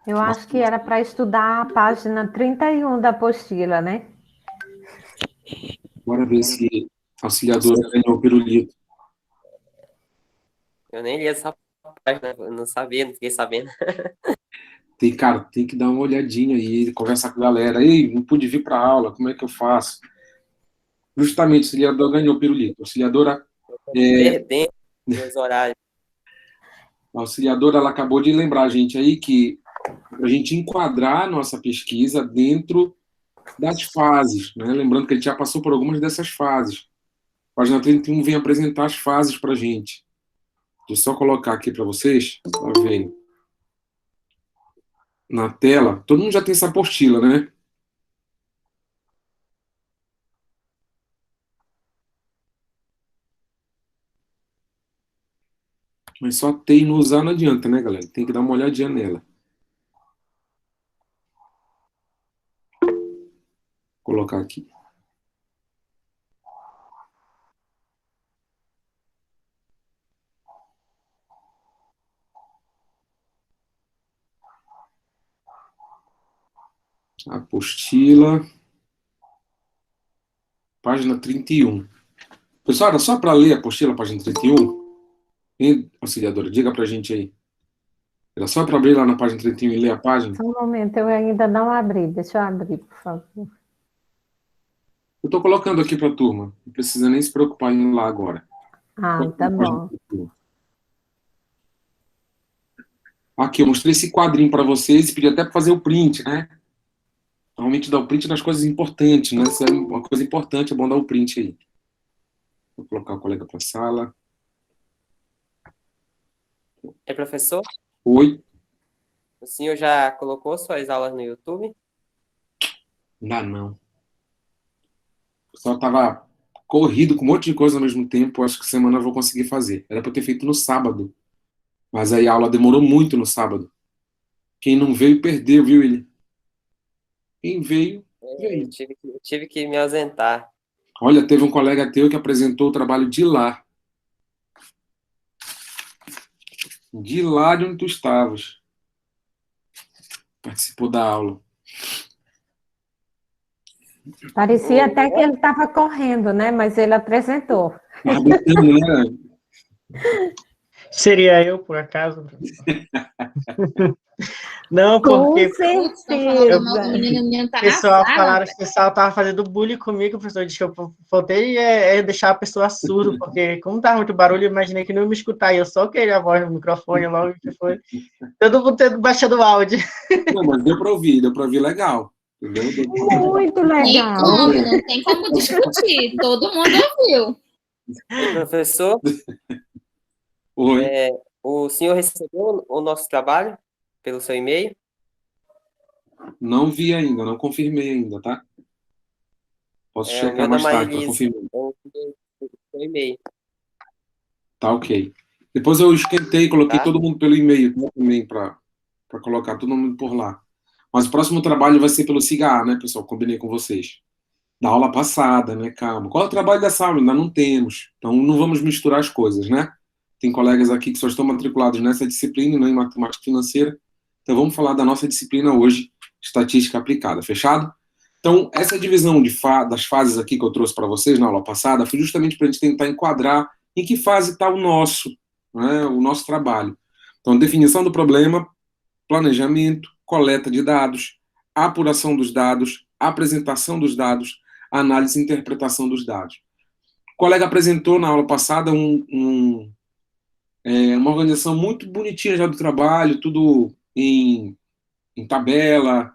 Eu acho que era para estudar a página 31 da apostila, né? Bora ver se a auxiliadora ganhou o pirulito. Eu nem li essa página, eu não sabia, não fiquei sabendo. Cara, tem que dar uma olhadinha aí, conversar com a galera. Ei, não pude vir para aula, como é que eu faço? Justamente, a auxiliadora ganhou o pirulito. Perdendo meus horários. A auxiliadora ela acabou de lembrar a gente aí que a gente enquadrar a nossa pesquisa dentro das fases, né? Lembrando que a gente já passou por algumas dessas fases. A página 31 vem apresentar as fases para a gente. Deixa eu só colocar aqui para vocês, tá vendo? Na tela, todo mundo já tem essa apostila, né? Mas só tem no usar não adianta, né, galera? Tem que dar uma olhadinha nela. Vou colocar aqui. Apostila, página 31. Pessoal, era só para ler a apostila, página 31? Hein, auxiliadora, diga pra gente aí. Era só para abrir lá na página 31 e ler a página? Só um momento, eu ainda não abri. Deixa eu abrir, por favor. Eu estou colocando aqui para a turma. Não precisa nem se preocupar em ir lá agora. Ah, tá bom. Aqui, eu mostrei esse quadrinho para vocês e pedi até para fazer o print, né? Normalmente dá o print das coisas importantes, né? Se é uma coisa importante, é bom dar o print aí. Vou colocar o colega para a sala. É, professor? Oi? O senhor já colocou suas aulas no YouTube? Ainda não. O pessoal estava corrido com um monte de coisa ao mesmo tempo. Acho que semana eu vou conseguir fazer. Era para eu ter feito no sábado. Mas aí a aula demorou muito no sábado. Quem não veio, perdeu, viu, ele? Quem veio, Eu veio. tive que me ausentar. Olha, teve um colega teu que apresentou o trabalho de lá. De lá de onde tu estavas. Participou da aula. Parecia até que ele estava correndo, né? Mas ele apresentou. Tava brincando, né? Seria eu, por acaso? Não, Com porque Putz, estão falando mal do certeza. menino, o menino tá o na pessoal sala. falaram que o pessoal tava fazendo bullying comigo, o professor disse que eu faltei deixar a pessoa surda, porque como tava muito barulho, eu imaginei que não ia me escutar, e eu só queria a voz no microfone logo que foi. Todo mundo tendo baixado o áudio. Não, mas deu pra ouvir legal. Entendeu? Muito Tem legal. como, não tem como discutir. Todo mundo ouviu. E, professor, Oi. o senhor recebeu o nosso trabalho pelo seu e-mail? Não vi ainda, não confirmei ainda, tá? Posso O checar meu da mais tarde para Maílis, confirmar. eu enviei pelo seu e-mail, Tá, ok. Depois eu esquentei, coloquei tá? todo mundo pelo e-mail também para colocar todo mundo por lá. Mas o próximo trabalho vai ser pelo SIGA, né, pessoal? Combinei com vocês. Da aula passada, né? Calma. Qual é o trabalho dessa aula? Ainda não temos. Então não vamos misturar as coisas, né? Tem colegas aqui que só estão matriculados nessa disciplina e não em matemática financeira. Então vamos falar da nossa disciplina hoje, estatística aplicada. Fechado? Então, essa divisão das fases aqui que eu trouxe para vocês na aula passada foi justamente para a gente tentar enquadrar em que fase está o nosso, né, o nosso trabalho. Então, definição do problema, planejamento, coleta de dados, apuração dos dados, apresentação dos dados, análise e interpretação dos dados. O colega apresentou na aula passada uma organização muito bonitinha já do trabalho, tudo em tabela,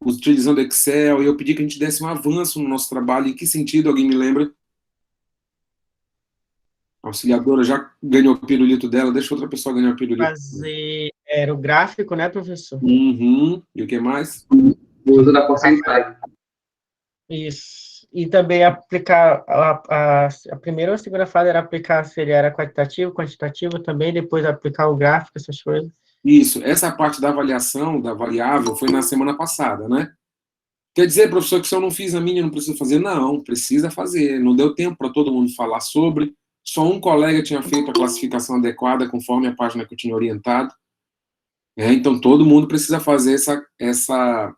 utilizando Excel, e eu pedi que a gente desse um avanço no nosso trabalho. Em que sentido? Alguém me lembra? A auxiliadora já ganhou o pirulito dela, deixa outra pessoa ganhar o pirulito. Fazer, era o gráfico, né, professor? Uhum. E o que mais? O uso da porcentagem. Isso. E também aplicar, a primeira ou a segunda fase era aplicar se ele era quantitativo, quantitativo também, depois aplicar o gráfico, essas coisas. Isso, essa parte da avaliação, da variável, foi na semana passada, né? Quer dizer, professor, que se eu não fiz a minha, eu não preciso fazer? Não, precisa fazer. Não deu tempo para todo mundo falar sobre. Só um colega tinha feito a classificação adequada conforme a página que eu tinha orientado. Então, todo mundo precisa fazer essa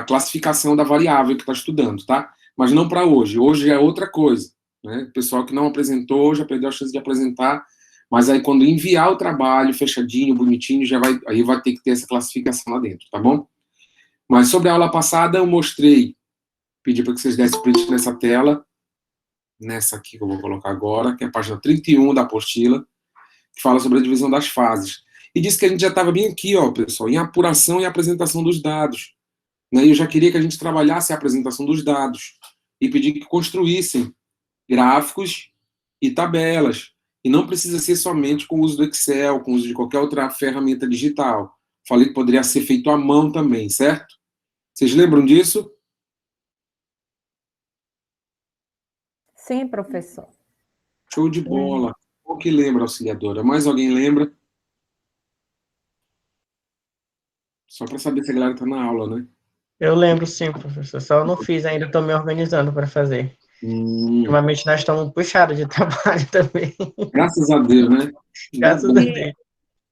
classificação da variável que está estudando, tá? Mas não para hoje. Hoje é outra coisa, né? O pessoal que não apresentou já perdeu a chance de apresentar, mas aí quando enviar o trabalho fechadinho, bonitinho, aí vai ter que ter essa classificação lá dentro, tá bom? Mas sobre a aula passada eu mostrei, pedi para que vocês dessem print nessa tela, nessa aqui que eu vou colocar agora, que é a página 31 da apostila, que fala sobre a divisão das fases. E disse que a gente já estava bem aqui, ó, pessoal, em apuração e apresentação dos dados. Né? E eu já queria que a gente trabalhasse a apresentação dos dados e pedir que construíssem gráficos e tabelas. E não precisa ser somente com o uso do Excel, com o uso de qualquer outra ferramenta digital. Falei que poderia ser feito à mão também, certo? Vocês lembram disso? Sim, professor. Show de bola. Qual que lembra, auxiliadora? Mais alguém lembra? Só para saber se a galera está na aula, né? Eu lembro sim, professor. Só eu não fiz ainda, estou me organizando para fazer. Ultimamente nós estamos puxados de trabalho também. Graças a Deus, né? Graças a Deus.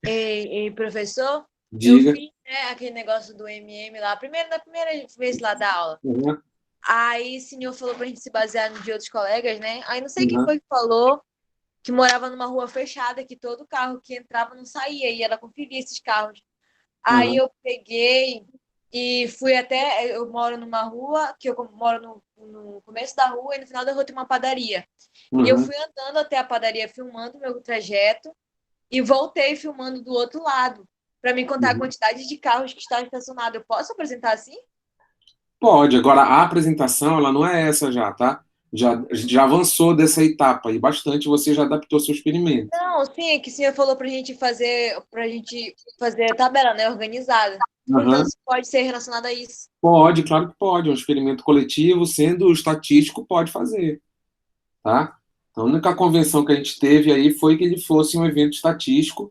E professor, Diga. eu fiz, né, aquele negócio do MM lá, na primeira vez lá da aula. Uhum. Aí o senhor falou pra gente se basear no de outros colegas, né? Aí não sei quem Uhum. foi que falou que morava numa rua fechada, que todo carro que entrava não saía, e ela conferia esses carros. Aí eu peguei e fui até. Eu moro numa rua, que eu moro no começo da rua, e no final da rua tem uma padaria. E eu fui andando até a padaria, filmando o meu trajeto, e voltei filmando do outro lado, para me contar a quantidade de carros que estavam estacionados. Eu posso apresentar assim? Pode. Agora, a apresentação, ela não é essa já, tá? A gente já avançou dessa etapa e bastante você já adaptou seu experimento. Não, sim, é que o senhor falou pra gente fazer a tabela, né, organizada. Então, isso pode ser relacionado a isso. Pode, claro que pode. É um experimento coletivo, sendo estatístico, pode fazer. Tá? Então, a única convenção que a gente teve aí foi que ele fosse um evento estatístico,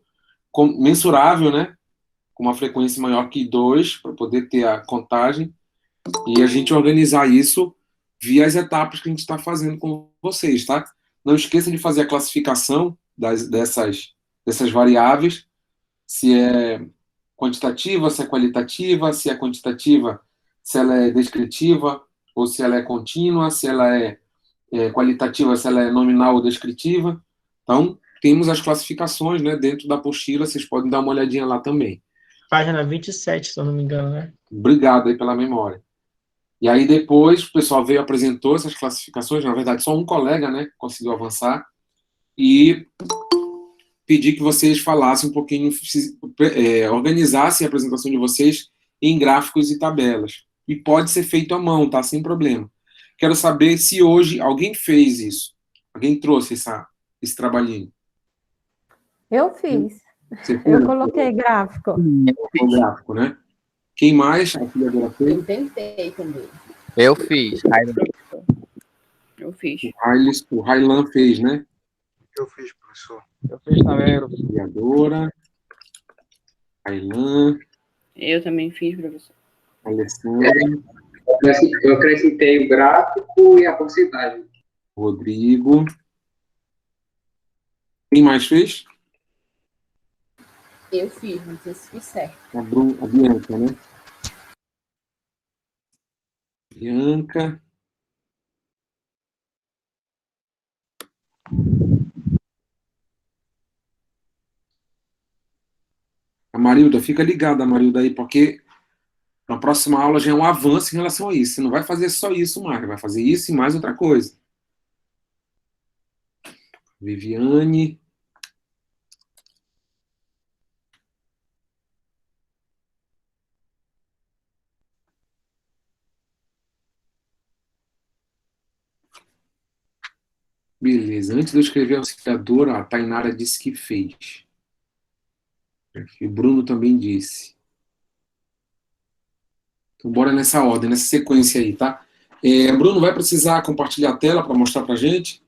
mensurável, né? Com uma frequência maior que 2, para poder ter a contagem, e a gente organizar isso via as etapas que a gente está fazendo com vocês, tá? Não esqueça de fazer a classificação dessas variáveis, se é quantitativa, se é qualitativa, se é quantitativa, se ela é descritiva, ou se ela é contínua, se ela é qualitativa, se ela é nominal ou descritiva. Então, temos as classificações, né, dentro da apostila, vocês podem dar uma olhadinha lá também. Página 27, se eu não me engano, né? Obrigado aí pela memória. E aí depois o pessoal veio e apresentou essas classificações, na verdade só um colega, né, conseguiu avançar, e pedi que vocês falassem um pouquinho, organizassem a apresentação de vocês em gráficos e tabelas. E pode ser feito à mão, tá? Sem problema. Quero saber se hoje alguém fez isso. Alguém trouxe esse trabalhinho. Eu fiz. Você fez? Eu coloquei gráfico. O gráfico, né? Quem mais? A filha fez? Eu tentei também. Eu fiz. Eu fiz. O Railan fez, né? Eu fiz, professor. Eu fiz também. Criadora. Railan. Eu também fiz, professor. Alessandra. Eu acrescentei o gráfico e a porcentagem. Rodrigo. Quem mais fez? Eu fiz, não sei se fiz certo. A Bianca, né? Bianca. A Marilda, fica ligada, Marilda, aí, porque na próxima aula já é um avanço em relação a isso. Você não vai fazer só isso mais, vai fazer isso e mais outra coisa. Viviane. Beleza. Antes de eu escrever auxiliadora, a Tainara disse que fez. O Bruno também disse. Então, bora nessa ordem, nessa sequência aí, tá? Bruno, vai precisar compartilhar a tela para mostrar pra gente?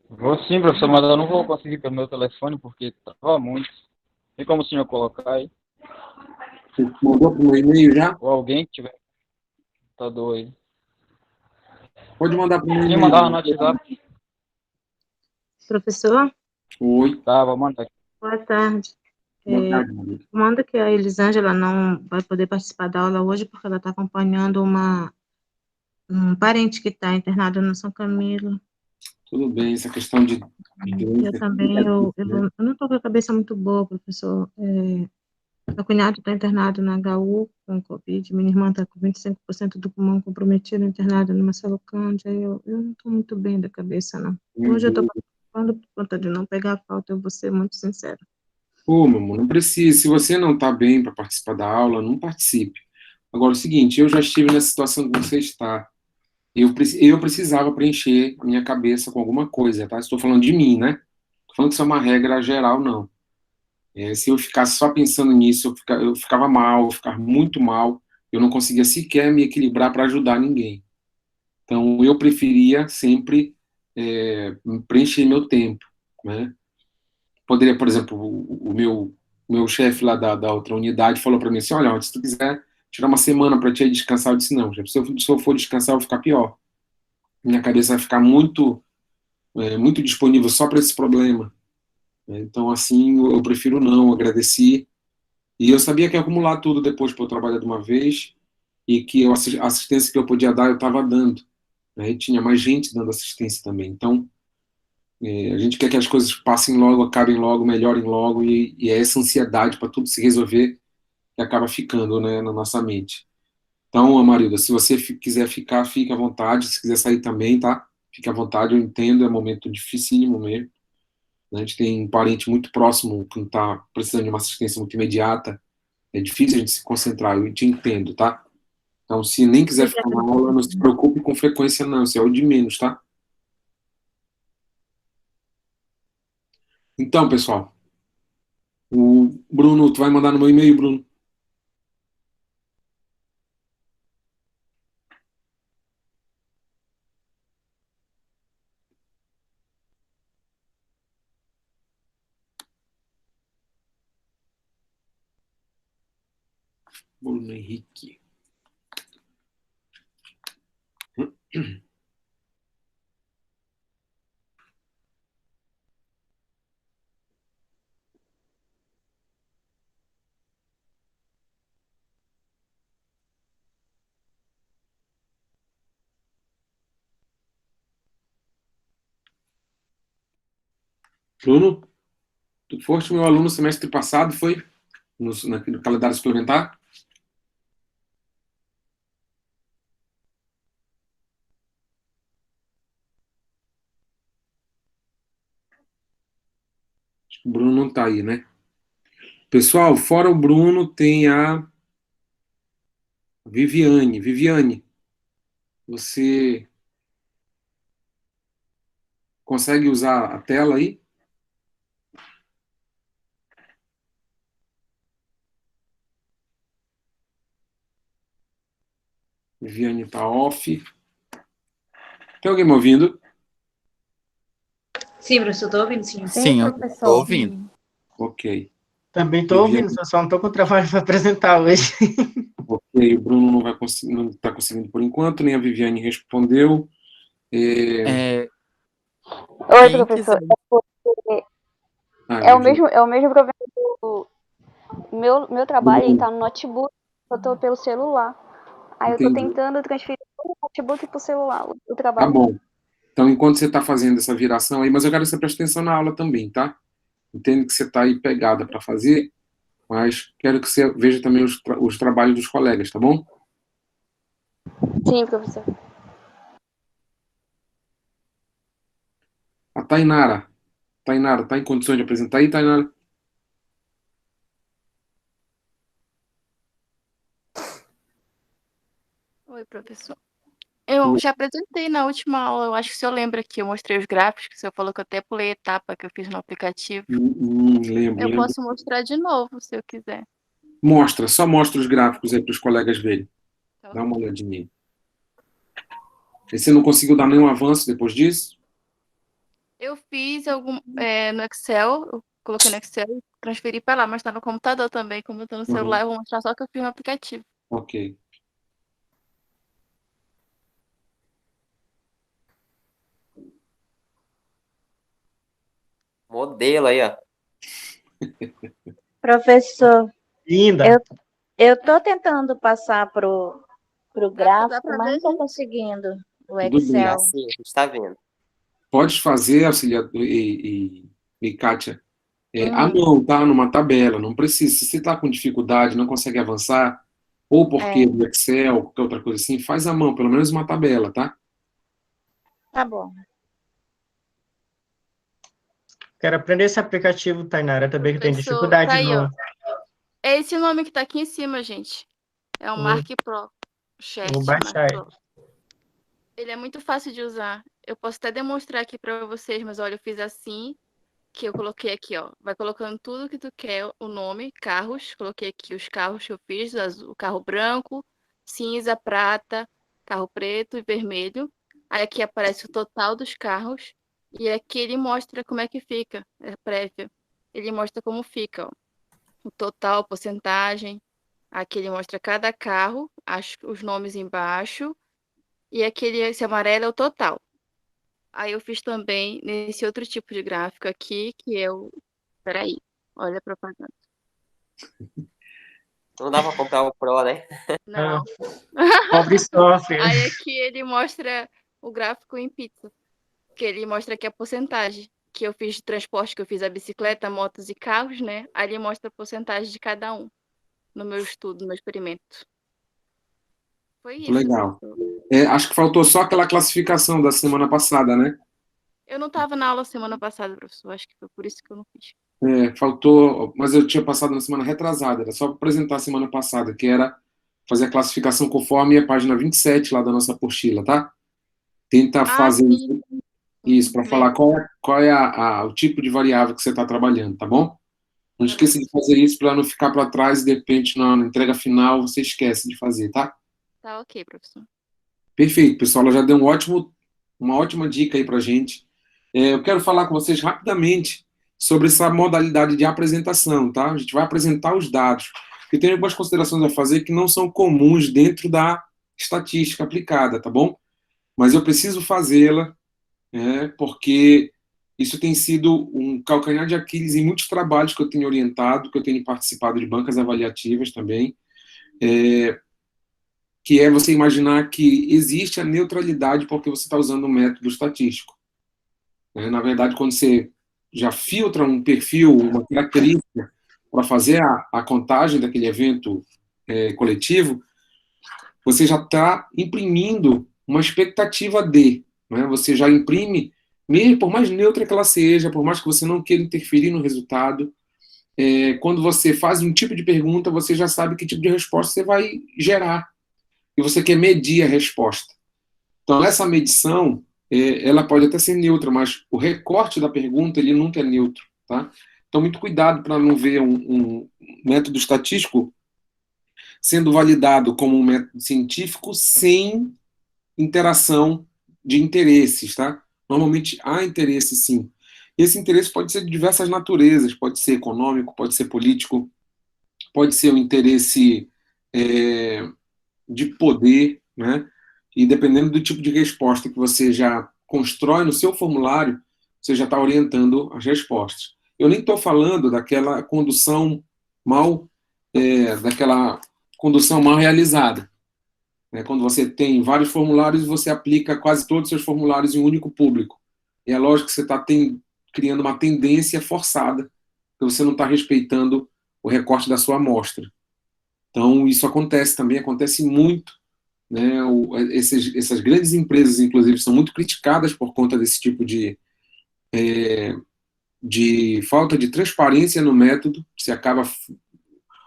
Vou sim, professor, mas eu não vou conseguir pelo meu telefone, porque trava muito. Tem como o senhor colocar aí? Você mandou pro meu e-mail já? Ou alguém que tiver computador aí. Pode mandar pro meu Quem e-mail. mandava no WhatsApp? Professor, Oi, Tá, vou mandar aqui. Boa tarde. boa É, tarde, Maria. manda que a Elisângela não vai poder participar da aula hoje porque ela está acompanhando um parente que está internado no São Camilo. Tudo bem, essa questão de Eu doença, também, né? eu não estou com a cabeça muito boa, professor. Meu cunhado está internado na HU com Covid, minha irmã está com 25% do pulmão comprometido, internada numa celocândia. Eu não estou muito bem da cabeça, não. Hoje eu estou participando por conta de não pegar falta, eu vou ser muito sincera. Pô, meu amor, não precisa. Se você não está bem para participar da aula, não participe. Agora, é o seguinte, eu já estive nessa situação que você está. Eu precisava preencher minha cabeça com alguma coisa, tá? Estou falando de mim, né? Estou falando que isso é uma regra geral, não. Se eu ficasse só pensando nisso, eu ficava mal, eu ficava muito mal, eu não conseguia sequer me equilibrar para ajudar ninguém. Então, eu preferia sempre preencher meu tempo, né? Poderia, por exemplo, o meu chefe lá da outra unidade falou para mim assim, olha, se tu quiser tirar uma semana para te descansar, eu disse, não, se eu for descansar, eu vou ficar pior. Minha cabeça vai ficar muito disponível só para esse problema. Né? Então, assim, eu prefiro não, agradeci. E eu sabia que ia acumular tudo depois para eu trabalhar de uma vez e que a assistência que eu podia dar, eu estava dando. Né? E tinha mais gente dando assistência também. Então, a gente quer que as coisas passem logo, acabem logo, melhorem logo, e é essa ansiedade para tudo se resolver que acaba ficando, né, na nossa mente. Então, Amarilda, se você quiser ficar, fique à vontade. Se quiser sair também, tá? Fique à vontade, eu entendo, é um momento dificílimo mesmo. Né? A gente tem um parente muito próximo que não está precisando de uma assistência muito imediata. É difícil a gente se concentrar, eu te entendo, tá? Então, se nem quiser ficar na aula, não se preocupe com frequência, não. Isso é o de menos, tá? Então, pessoal, o Bruno, tu vai mandar no meu e-mail, Bruno? Bruno Henrique. Bruno, tu foste meu aluno no semestre passado, foi? No calendário suplementar? Acho que o Bruno não tá aí, né? Pessoal, fora o Bruno, tem a Viviane. Viviane, você consegue usar a tela aí? Viviane tá off. Tem alguém me ouvindo? Sim, professor, estou ouvindo, sim. Sim, eu professor. tô ouvindo. Ok. Também estou ouvindo, só não estou com trabalho para apresentar hoje. Ok, o Bruno não vai conseguir, não está conseguindo por enquanto, nem a Viviane respondeu. Oi, Quem professor. quiser. Viviane. É o mesmo problema do meu trabalho, ele tá no notebook, eu tô pelo celular. Aí eu tô Entendi. tentando transferir do notebook pro celular, o Tá trabalho. bom. Então, enquanto você está fazendo essa viração aí, mas eu quero que você preste atenção na aula também, tá? Entendo que você está aí pegada para fazer, mas quero que você veja também os trabalhos dos colegas, tá bom? Sim, professor. A Tainara. Tainara, tá em condições de apresentar aí, Tainara? Oi, professor. Eu já apresentei na última aula, eu acho que o senhor lembra que eu mostrei os gráficos, que o senhor falou que eu até pulei a etapa que eu fiz no aplicativo. Lembro. Eu posso mostrar de novo, se eu quiser. Só mostra os gráficos aí para os colegas verem. Dá uma olhadinha aí. E você não conseguiu dar nenhum avanço depois disso? Eu fiz no Excel, eu coloquei no Excel e transferi para lá, mas está no computador também, como eu estou no celular, eu vou mostrar só que eu fiz no aplicativo. Ok. Modelo aí, ó. Professor, Linda. eu tô tentando passar pro Dá gráfico, pra mas ver, não tô gente. conseguindo o Tudo bem. Tá Excel. sim, a gente tá vendo. Pode fazer, auxiliador e Kátia, à Hum, mão, tá? Numa tabela, não precisa. Se você está com dificuldade, não consegue avançar, ou porque é, do Excel, qualquer outra coisa assim, faz à mão, pelo menos uma tabela, tá? tá bom. Quero aprender esse aplicativo, Tainara, também que eu tenho Professor, dificuldade tá aí, ó. no. É esse nome que tá aqui em cima, gente. É o Vou, Mark Pro. vou Chat Mark baixar ele. Pro. Ele é muito fácil de usar. Eu posso até demonstrar aqui pra vocês, mas olha, eu fiz assim, que eu coloquei aqui, ó. Vai colocando tudo que tu quer, o nome, carros. Coloquei aqui os carros que eu fiz, o carro branco, cinza, prata, carro preto e vermelho. Aí aqui aparece o total dos carros. E aqui ele mostra como é que fica, é prévia. Ele mostra como fica, ó. O total, porcentagem. Aqui ele mostra cada carro, os nomes embaixo. E esse amarelo é o total. Aí eu fiz também nesse outro tipo de gráfico aqui, que é o. Peraí, olha a propaganda. Não dá pra comprar o Pro, né? Não. Pobre sofre. Aí aqui ele mostra o gráfico em pizza. Que ele mostra aqui a porcentagem. Que eu fiz de transporte, que eu fiz a bicicleta, motos e carros, né? Aí ele mostra a porcentagem de cada um no meu estudo, no meu experimento. Foi Muito isso, legal. professor. Acho que faltou só aquela classificação da semana passada, né? Eu não estava na aula semana passada, professor. Acho que foi por isso que eu não fiz. Faltou, mas eu tinha passado na semana retrasada, era só para apresentar a semana passada, que era fazer a classificação conforme a página 27 lá da nossa apostila, tá? Tenta fazer sim. isso para falar qual é o tipo de variável que você está trabalhando, tá bom? Não esqueça de fazer isso para não ficar para trás e de repente na entrega final você esquece de fazer, tá? Tá ok, professor. Perfeito, pessoal. Ela já deu uma ótima dica aí para gente. Eu quero falar com vocês rapidamente sobre essa modalidade de apresentação, tá? A gente vai apresentar os dados. Eu tenho algumas considerações a fazer que não são comuns dentro da estatística aplicada, tá bom? Mas eu preciso fazê-la, porque isso tem sido um calcanhar de Aquiles em muitos trabalhos que eu tenho orientado, que eu tenho participado de bancas avaliativas também, que é você imaginar que existe a neutralidade porque você está usando um método estatístico. Na verdade, quando você já filtra um perfil, uma característica para fazer a contagem daquele evento coletivo, você já está imprimindo uma expectativa de, né? Você já imprime, mesmo por mais neutra que ela seja, por mais que você não queira interferir no resultado, quando você faz um tipo de pergunta, você já sabe que tipo de resposta você vai gerar. E você quer medir a resposta. Então, essa medição, ela pode até ser neutra, mas o recorte da pergunta, ele nunca é neutro, tá? Então, muito cuidado para não ver um método estatístico sendo validado como um método científico sem interação de interesses, tá? Normalmente há interesse, sim. Esse interesse pode ser de diversas naturezas, pode ser econômico, pode ser político, pode ser um interesse de poder, né? E dependendo do tipo de resposta que você já constrói no seu formulário, você já está orientando as respostas. Eu nem estou falando daquela condução mal realizada. Quando você tem vários formulários, você aplica quase todos os seus formulários em um único público. E é lógico que você está criando uma tendência forçada, porque você não está respeitando o recorte da sua amostra. Então, isso acontece muito, né? Essas grandes empresas, inclusive, são muito criticadas por conta desse tipo de falta de transparência no método. Você acaba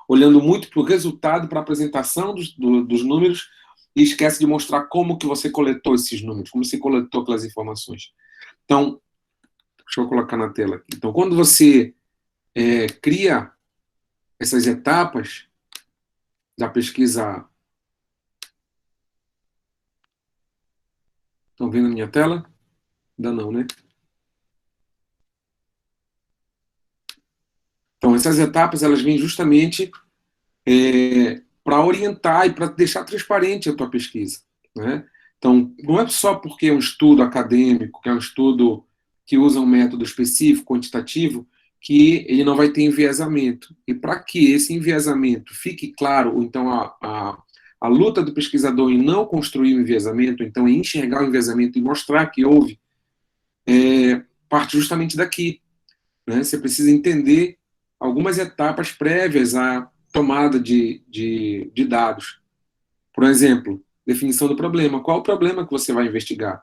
olhando muito para o resultado, para a apresentação dos números, e esquece de mostrar como que você coletou esses números, como você coletou aquelas informações. Então, deixa eu colocar na tela aqui. Então, quando você cria essas etapas da pesquisa. Estão vendo a minha tela? Ainda não, né? Então, essas etapas, elas vêm justamente para orientar e para deixar transparente a tua pesquisa, né? Então, não é só porque é um estudo acadêmico, que é um estudo que usa um método específico, quantitativo, que ele não vai ter enviesamento. E para que esse enviesamento fique claro, ou então a luta do pesquisador em não construir o enviesamento, então em enxergar o enviesamento e mostrar que houve, parte justamente daqui. Né? Você precisa entender algumas etapas prévias à tomada de dados. Por exemplo, definição do problema. Qual o problema que você vai investigar?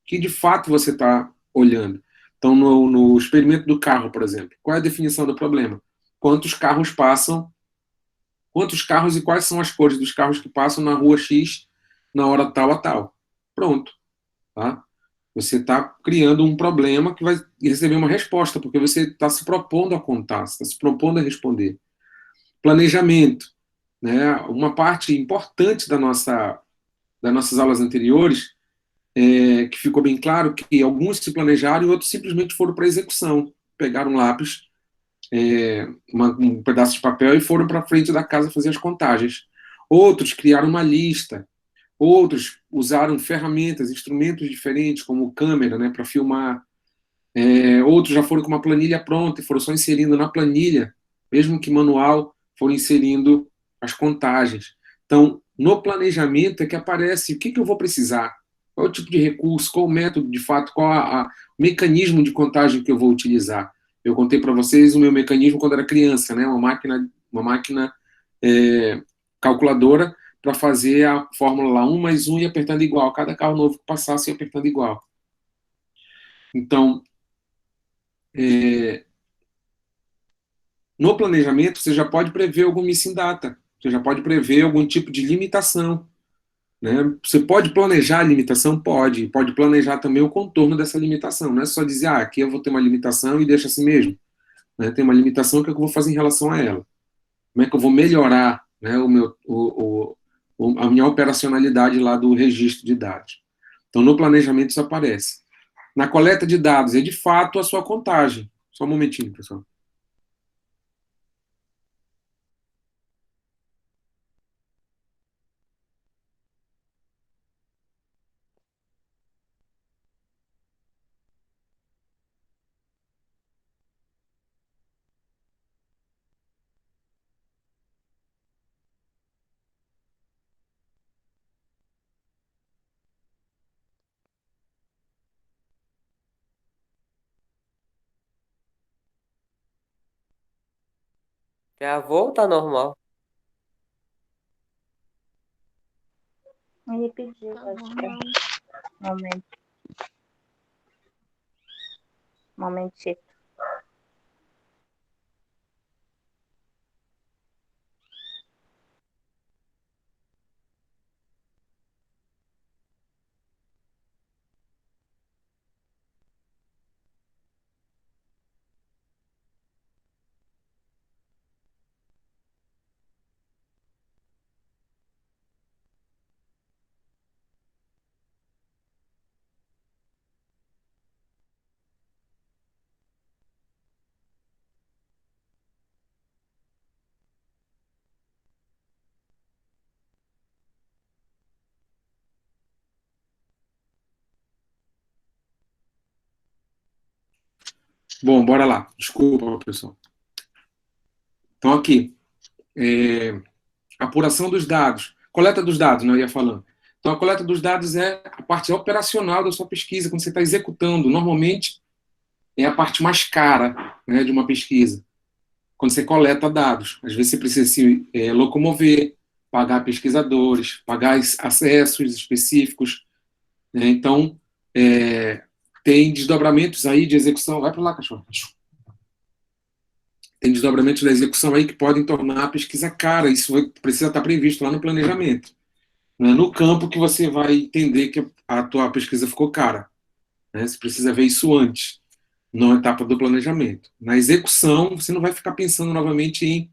Que de fato você está olhando? Então, no experimento do carro, por exemplo, qual é a definição do problema? Quantos carros passam, quantos carros e quais são as cores dos carros que passam na rua X na hora tal a tal. Pronto. Tá? Você está criando um problema que vai receber uma resposta, porque você está se propondo a contar, você está se propondo a responder. Planejamento. Né? Uma parte importante das nossas aulas anteriores, que ficou bem claro que alguns se planejaram e outros simplesmente foram para a execução. Pegaram um lápis, um pedaço de papel e foram para frente da casa fazer as contagens. Outros criaram uma lista. Outros usaram ferramentas, instrumentos diferentes, como câmera, né, para filmar. Outros já foram com uma planilha pronta e foram só inserindo na planilha, mesmo que manual, foram inserindo as contagens. Então, no planejamento é que aparece o que eu vou precisar, qual é o tipo de recurso, qual o método, de fato, qual o mecanismo de contagem que eu vou utilizar. Eu contei para vocês o meu mecanismo quando era criança, né, uma máquina calculadora, para fazer a fórmula lá, 1 mais 1 e apertando igual. Cada carro novo que passasse ia apertando igual. Então, no planejamento, você já pode prever algum missing data. Você já pode prever algum tipo de limitação. Né? Você pode planejar a limitação? Pode. Pode planejar também o contorno dessa limitação. Não é só dizer, aqui eu vou ter uma limitação e deixa assim mesmo. Né? Tem uma limitação, o que eu vou fazer em relação a ela? Como é que eu vou melhorar, né, a minha operacionalidade lá do registro de dados. Então, no planejamento isso aparece. Na coleta de dados, é de fato a sua contagem. Só um momentinho, pessoal. Travou ou tá normal? Ele pediu, acho que é. Momento. Momentito. Bom, bora lá. Desculpa, pessoal. Então, aqui. Apuração dos dados. Coleta dos dados, né, eu ia falando. Então, a coleta dos dados é a parte operacional da sua pesquisa, quando você está executando. Normalmente, é a parte mais cara, né, de uma pesquisa. Quando você coleta dados. Às vezes, você precisa se locomover, pagar pesquisadores, pagar acessos específicos. Né? Então, tem desdobramentos aí de execução. Vai para lá, cachorro. Tem desdobramentos da execução aí que podem tornar a pesquisa cara. Isso precisa estar previsto lá no planejamento. Não é no campo que você vai entender que a tua pesquisa ficou cara. Né? Você precisa ver isso antes, na etapa do planejamento. Na execução, você não vai ficar pensando novamente em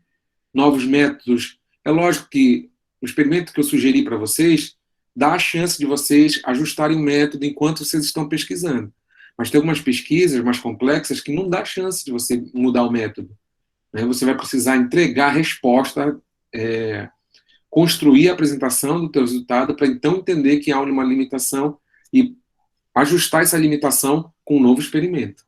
novos métodos. É lógico que o experimento que eu sugeri para vocês dá a chance de vocês ajustarem o método enquanto vocês estão pesquisando. Mas tem algumas pesquisas mais complexas que não dá chance de você mudar o método. Né? Você vai precisar entregar a resposta, construir a apresentação do teu resultado para então entender que há uma limitação e ajustar essa limitação com um novo experimento.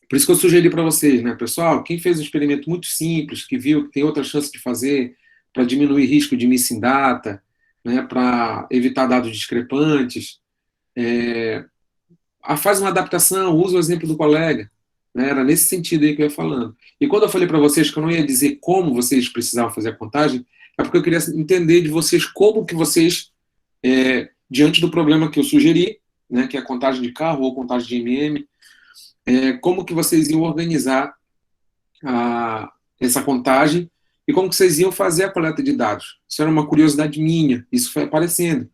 Por isso que eu sugeri para vocês, né, pessoal, quem fez um experimento muito simples, que viu que tem outra chance de fazer para diminuir risco de missing data, né, para evitar dados discrepantes, faz uma adaptação, usa o exemplo do colega, né, era nesse sentido aí que eu ia falando. E quando eu falei para vocês que eu não ia dizer como vocês precisavam fazer a contagem, é porque eu queria entender de vocês como que vocês, diante do problema que eu sugeri, né, que é a contagem de carro ou contagem de MM, como que vocês iam organizar essa contagem e como que vocês iam fazer a coleta de dados. Isso era uma curiosidade minha, isso foi aparecendo.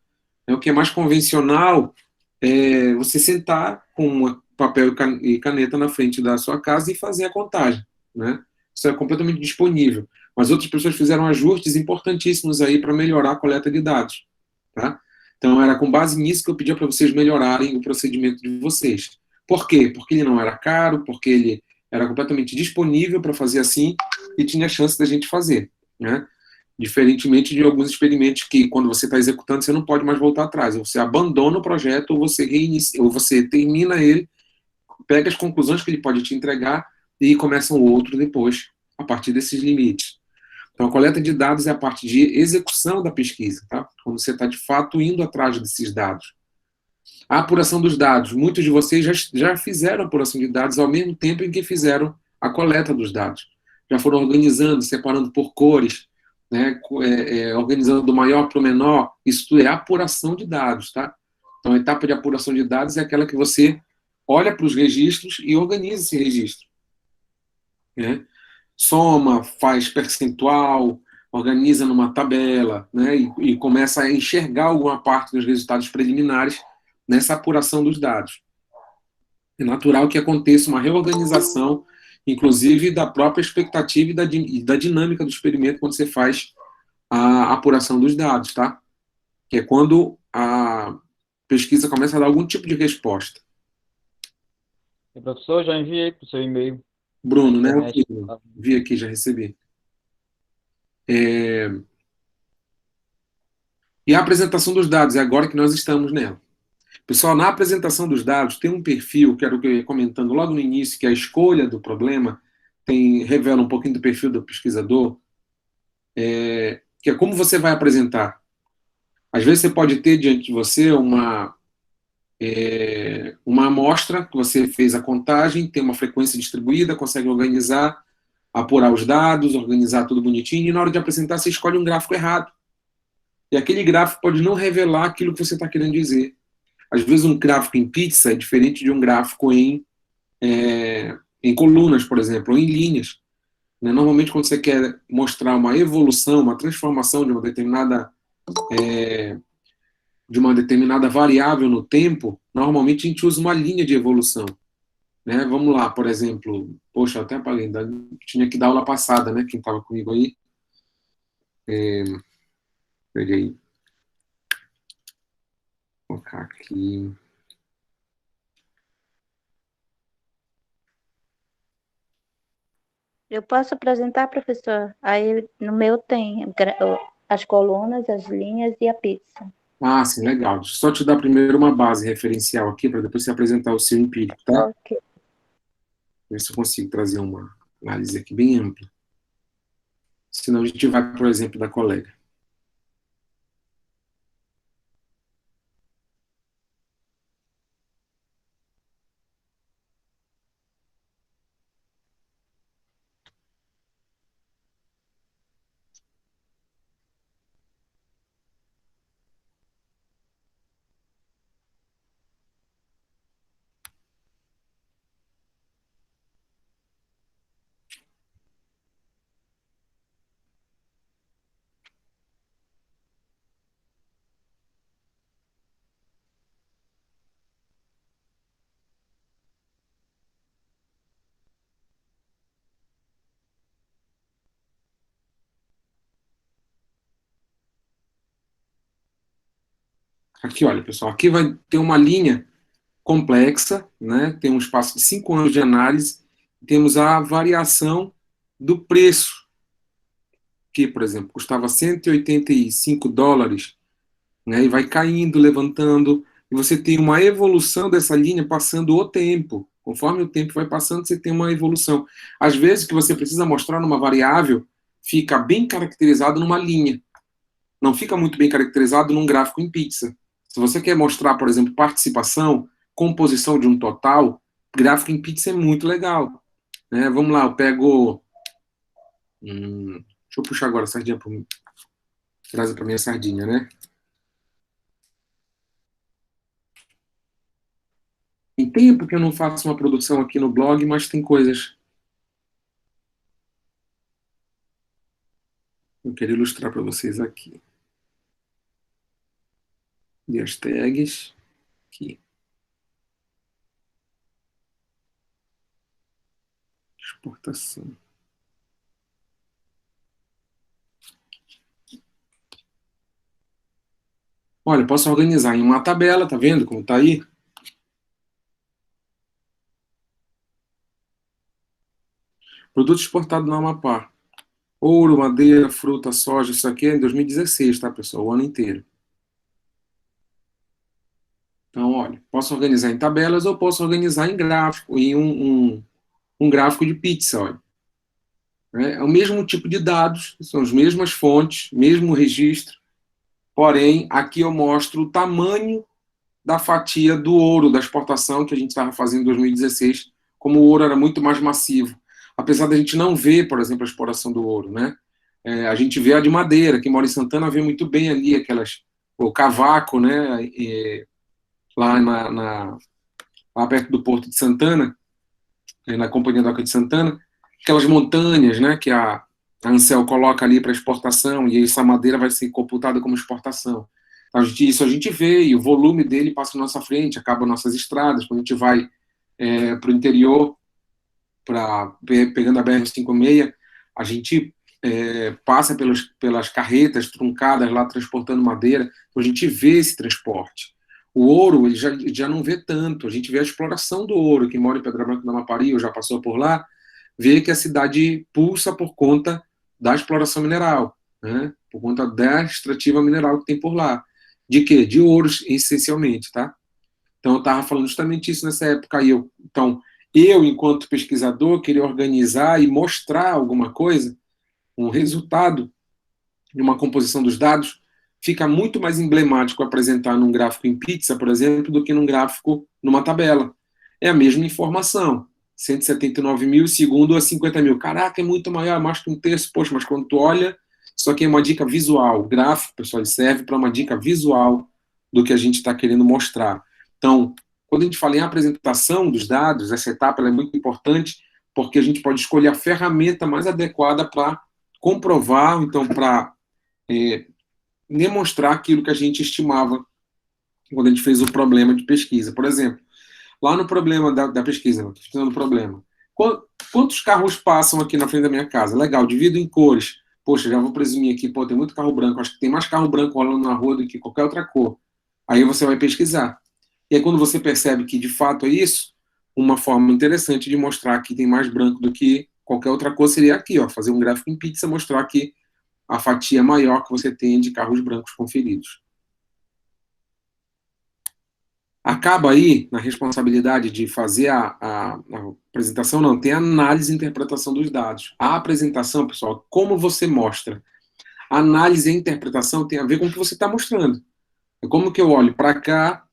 O que é mais convencional é você sentar com um papel e caneta na frente da sua casa e fazer a contagem, né? Isso é completamente disponível. Mas outras pessoas fizeram ajustes importantíssimos aí para melhorar a coleta de dados, tá? Então era com base nisso que eu pedia para vocês melhorarem o procedimento de vocês. Por quê? Porque ele não era caro, porque ele era completamente disponível para fazer assim e tinha chance da gente fazer, né? Diferentemente de alguns experimentos que, quando você está executando, você não pode mais voltar atrás. Você abandona o projeto ou você reinicia, ou você termina ele, pega as conclusões que ele pode te entregar e começa um outro depois, a partir desses limites. Então, a coleta de dados é a parte de execução da pesquisa, tá? Quando você está, de fato, indo atrás desses dados. A apuração dos dados. Muitos de vocês já fizeram a apuração de dados ao mesmo tempo em que fizeram a coleta dos dados. Já foram organizando, separando por cores, né, organizando do maior para o menor. Isso é apuração de dados, tá? Então, a etapa de apuração de dados é aquela que você olha para os registros e organiza esse registro, né? Soma, faz percentual, organiza numa tabela, né, e começa a enxergar alguma parte dos resultados preliminares nessa apuração dos dados. É natural que aconteça uma reorganização, inclusive da própria expectativa e da dinâmica do experimento quando você faz a apuração dos dados, tá? Que é quando a pesquisa começa a dar algum tipo de resposta. Professor, já enviei para o seu e-mail. Bruno, né? Vi aqui, já recebi. E a apresentação dos dados, é agora que nós estamos nela. Pessoal, na apresentação dos dados, tem um perfil, que era o que eu ia comentando logo no início, que a escolha do problema revela um pouquinho do perfil do pesquisador, que é como você vai apresentar. Às vezes você pode ter diante de você uma amostra, que você fez a contagem, tem uma frequência distribuída, consegue organizar, apurar os dados, organizar tudo bonitinho, e na hora de apresentar você escolhe um gráfico errado. E aquele gráfico pode não revelar aquilo que você está querendo dizer. Às vezes um gráfico em pizza é diferente de um gráfico em colunas, por exemplo, ou em linhas. Né? Normalmente, quando você quer mostrar uma evolução, uma transformação de uma determinada variável no tempo, normalmente a gente usa uma linha de evolução. Né? Vamos lá, por exemplo, poxa, até apaguei, tinha que dar aula passada, né? Quem estava comigo aí. Peguei. Vou colocar aqui. Eu posso apresentar, professor? Aí no meu tem as colunas, as linhas e a pizza. Ah, sim, legal. Deixa eu só te dar primeiro uma base referencial aqui, para depois você apresentar o seu empírico, tá? Ok. Ver se eu consigo trazer uma análise aqui bem ampla. Senão a gente vai para o exemplo da colega. Aqui, olha, pessoal, aqui vai ter uma linha complexa, né? Tem um espaço de 5 anos de análise, temos a variação do preço, que, por exemplo, custava $185, né? E vai caindo, levantando, e você tem uma evolução dessa linha passando o tempo. Conforme o tempo vai passando, você tem uma evolução. Às vezes, o que você precisa mostrar numa variável fica bem caracterizado numa linha. Não fica muito bem caracterizado num gráfico em pizza. Se você quer mostrar, por exemplo, participação, composição de um total, gráfico em pizza é muito legal. Né? Vamos lá, eu pego... deixa eu puxar agora a sardinha para trazer para minha sardinha, né? Tem tempo que eu não faço uma produção aqui no blog, mas tem coisas que eu quero ilustrar para vocês aqui. E as tags aqui. Exportação. Olha, eu posso organizar em uma tabela, tá vendo como tá aí? Produto exportado no Amapá. Ouro, madeira, fruta, soja, isso aqui é em 2016, tá, pessoal? O ano inteiro. Então, olha, posso organizar em tabelas ou posso organizar em gráfico, em um gráfico de pizza, olha. É o mesmo tipo de dados, são as mesmas fontes, mesmo registro, porém, aqui eu mostro o tamanho da fatia do ouro, da exportação que a gente estava fazendo em 2016, como o ouro era muito mais massivo. Apesar da gente não ver, por exemplo, a exploração do ouro, né? A gente vê a de madeira, quem mora em Santana vê muito bem ali o cavaco, né? Lá perto do Porto de Santana, na Companhia Doca de Santana, aquelas montanhas, né? Que a Ansel coloca ali para exportação, e essa madeira vai ser computada como exportação. Isso a gente vê, e o volume dele passa na nossa frente, acaba nossas estradas. Quando a gente vai para o interior, pegando a BR-56, a gente passa pelas carretas truncadas lá, transportando madeira, então a gente vê esse transporte. O ouro, ele já não vê tanto, a gente vê a exploração do ouro. Quem mora em Pedra Branca do Amapari, ou já passou por lá, vê que a cidade pulsa por conta da exploração mineral, né? Por conta da extrativa mineral que tem por lá. De quê? De ouros, essencialmente, tá? Então, eu estava falando justamente isso nessa época. Então, eu, enquanto pesquisador, queria organizar e mostrar alguma coisa, um resultado de uma composição dos dados, fica muito mais emblemático apresentar num gráfico em pizza, por exemplo, do que num gráfico numa tabela. É a mesma informação. 179 mil, segundo a 50 mil. Caraca, é muito maior, mais que um terço. Poxa, mas quando tu olha, isso aqui é uma dica visual. O gráfico, pessoal, ele serve para uma dica visual do que a gente está querendo mostrar. Então, quando a gente fala em apresentação dos dados, essa etapa ela é muito importante, porque a gente pode escolher a ferramenta mais adequada para comprovar, então, para demonstrar aquilo que a gente estimava quando a gente fez o problema de pesquisa. Por exemplo, lá no problema da pesquisa, estou fazendo o problema. Quantos carros passam aqui na frente da minha casa? Legal, divido em cores. Poxa, já vou presumir aqui, pô, tem muito carro branco. Acho que tem mais carro branco rolando na rua do que qualquer outra cor. Aí você vai pesquisar. E aí quando você percebe que de fato é isso, uma forma interessante de mostrar que tem mais branco do que qualquer outra cor seria aqui, ó, fazer um gráfico em pizza, mostrar que a fatia maior que você tem de carros brancos conferidos. Acaba aí na responsabilidade de fazer a apresentação, não, tem a análise e interpretação dos dados. A apresentação, pessoal, como você mostra. A análise e a interpretação tem a ver com o que você está mostrando. É como que eu olho para cá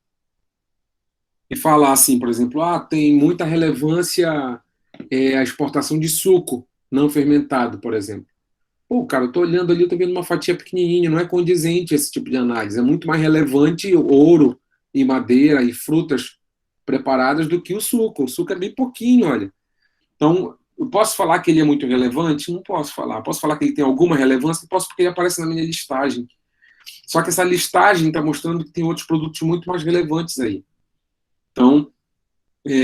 e falar assim, por exemplo, tem muita relevância a exportação de suco não fermentado, por exemplo. Pô, cara, eu tô olhando ali, eu tô vendo uma fatia pequenininha, não é condizente esse tipo de análise. É muito mais relevante ouro e madeira e frutas preparadas do que o suco. O suco é bem pouquinho, olha. Então, eu posso falar que ele é muito relevante? Não posso falar. Posso falar que ele tem alguma relevância? Posso, porque ele aparece na minha listagem. Só que essa listagem está mostrando que tem outros produtos muito mais relevantes aí. Então,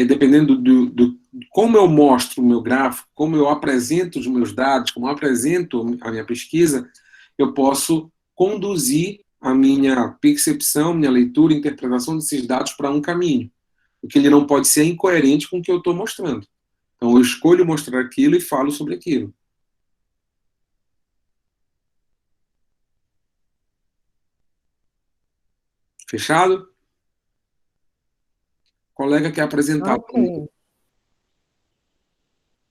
dependendo do como eu mostro o meu gráfico, como eu apresento os meus dados, como eu apresento a minha pesquisa, eu posso conduzir a minha percepção, minha leitura, interpretação desses dados para um caminho. Porque ele não pode ser incoerente com o que eu estou mostrando. Então, eu escolho mostrar aquilo e falo sobre aquilo. Fechado? Colega quer apresentar. Ok.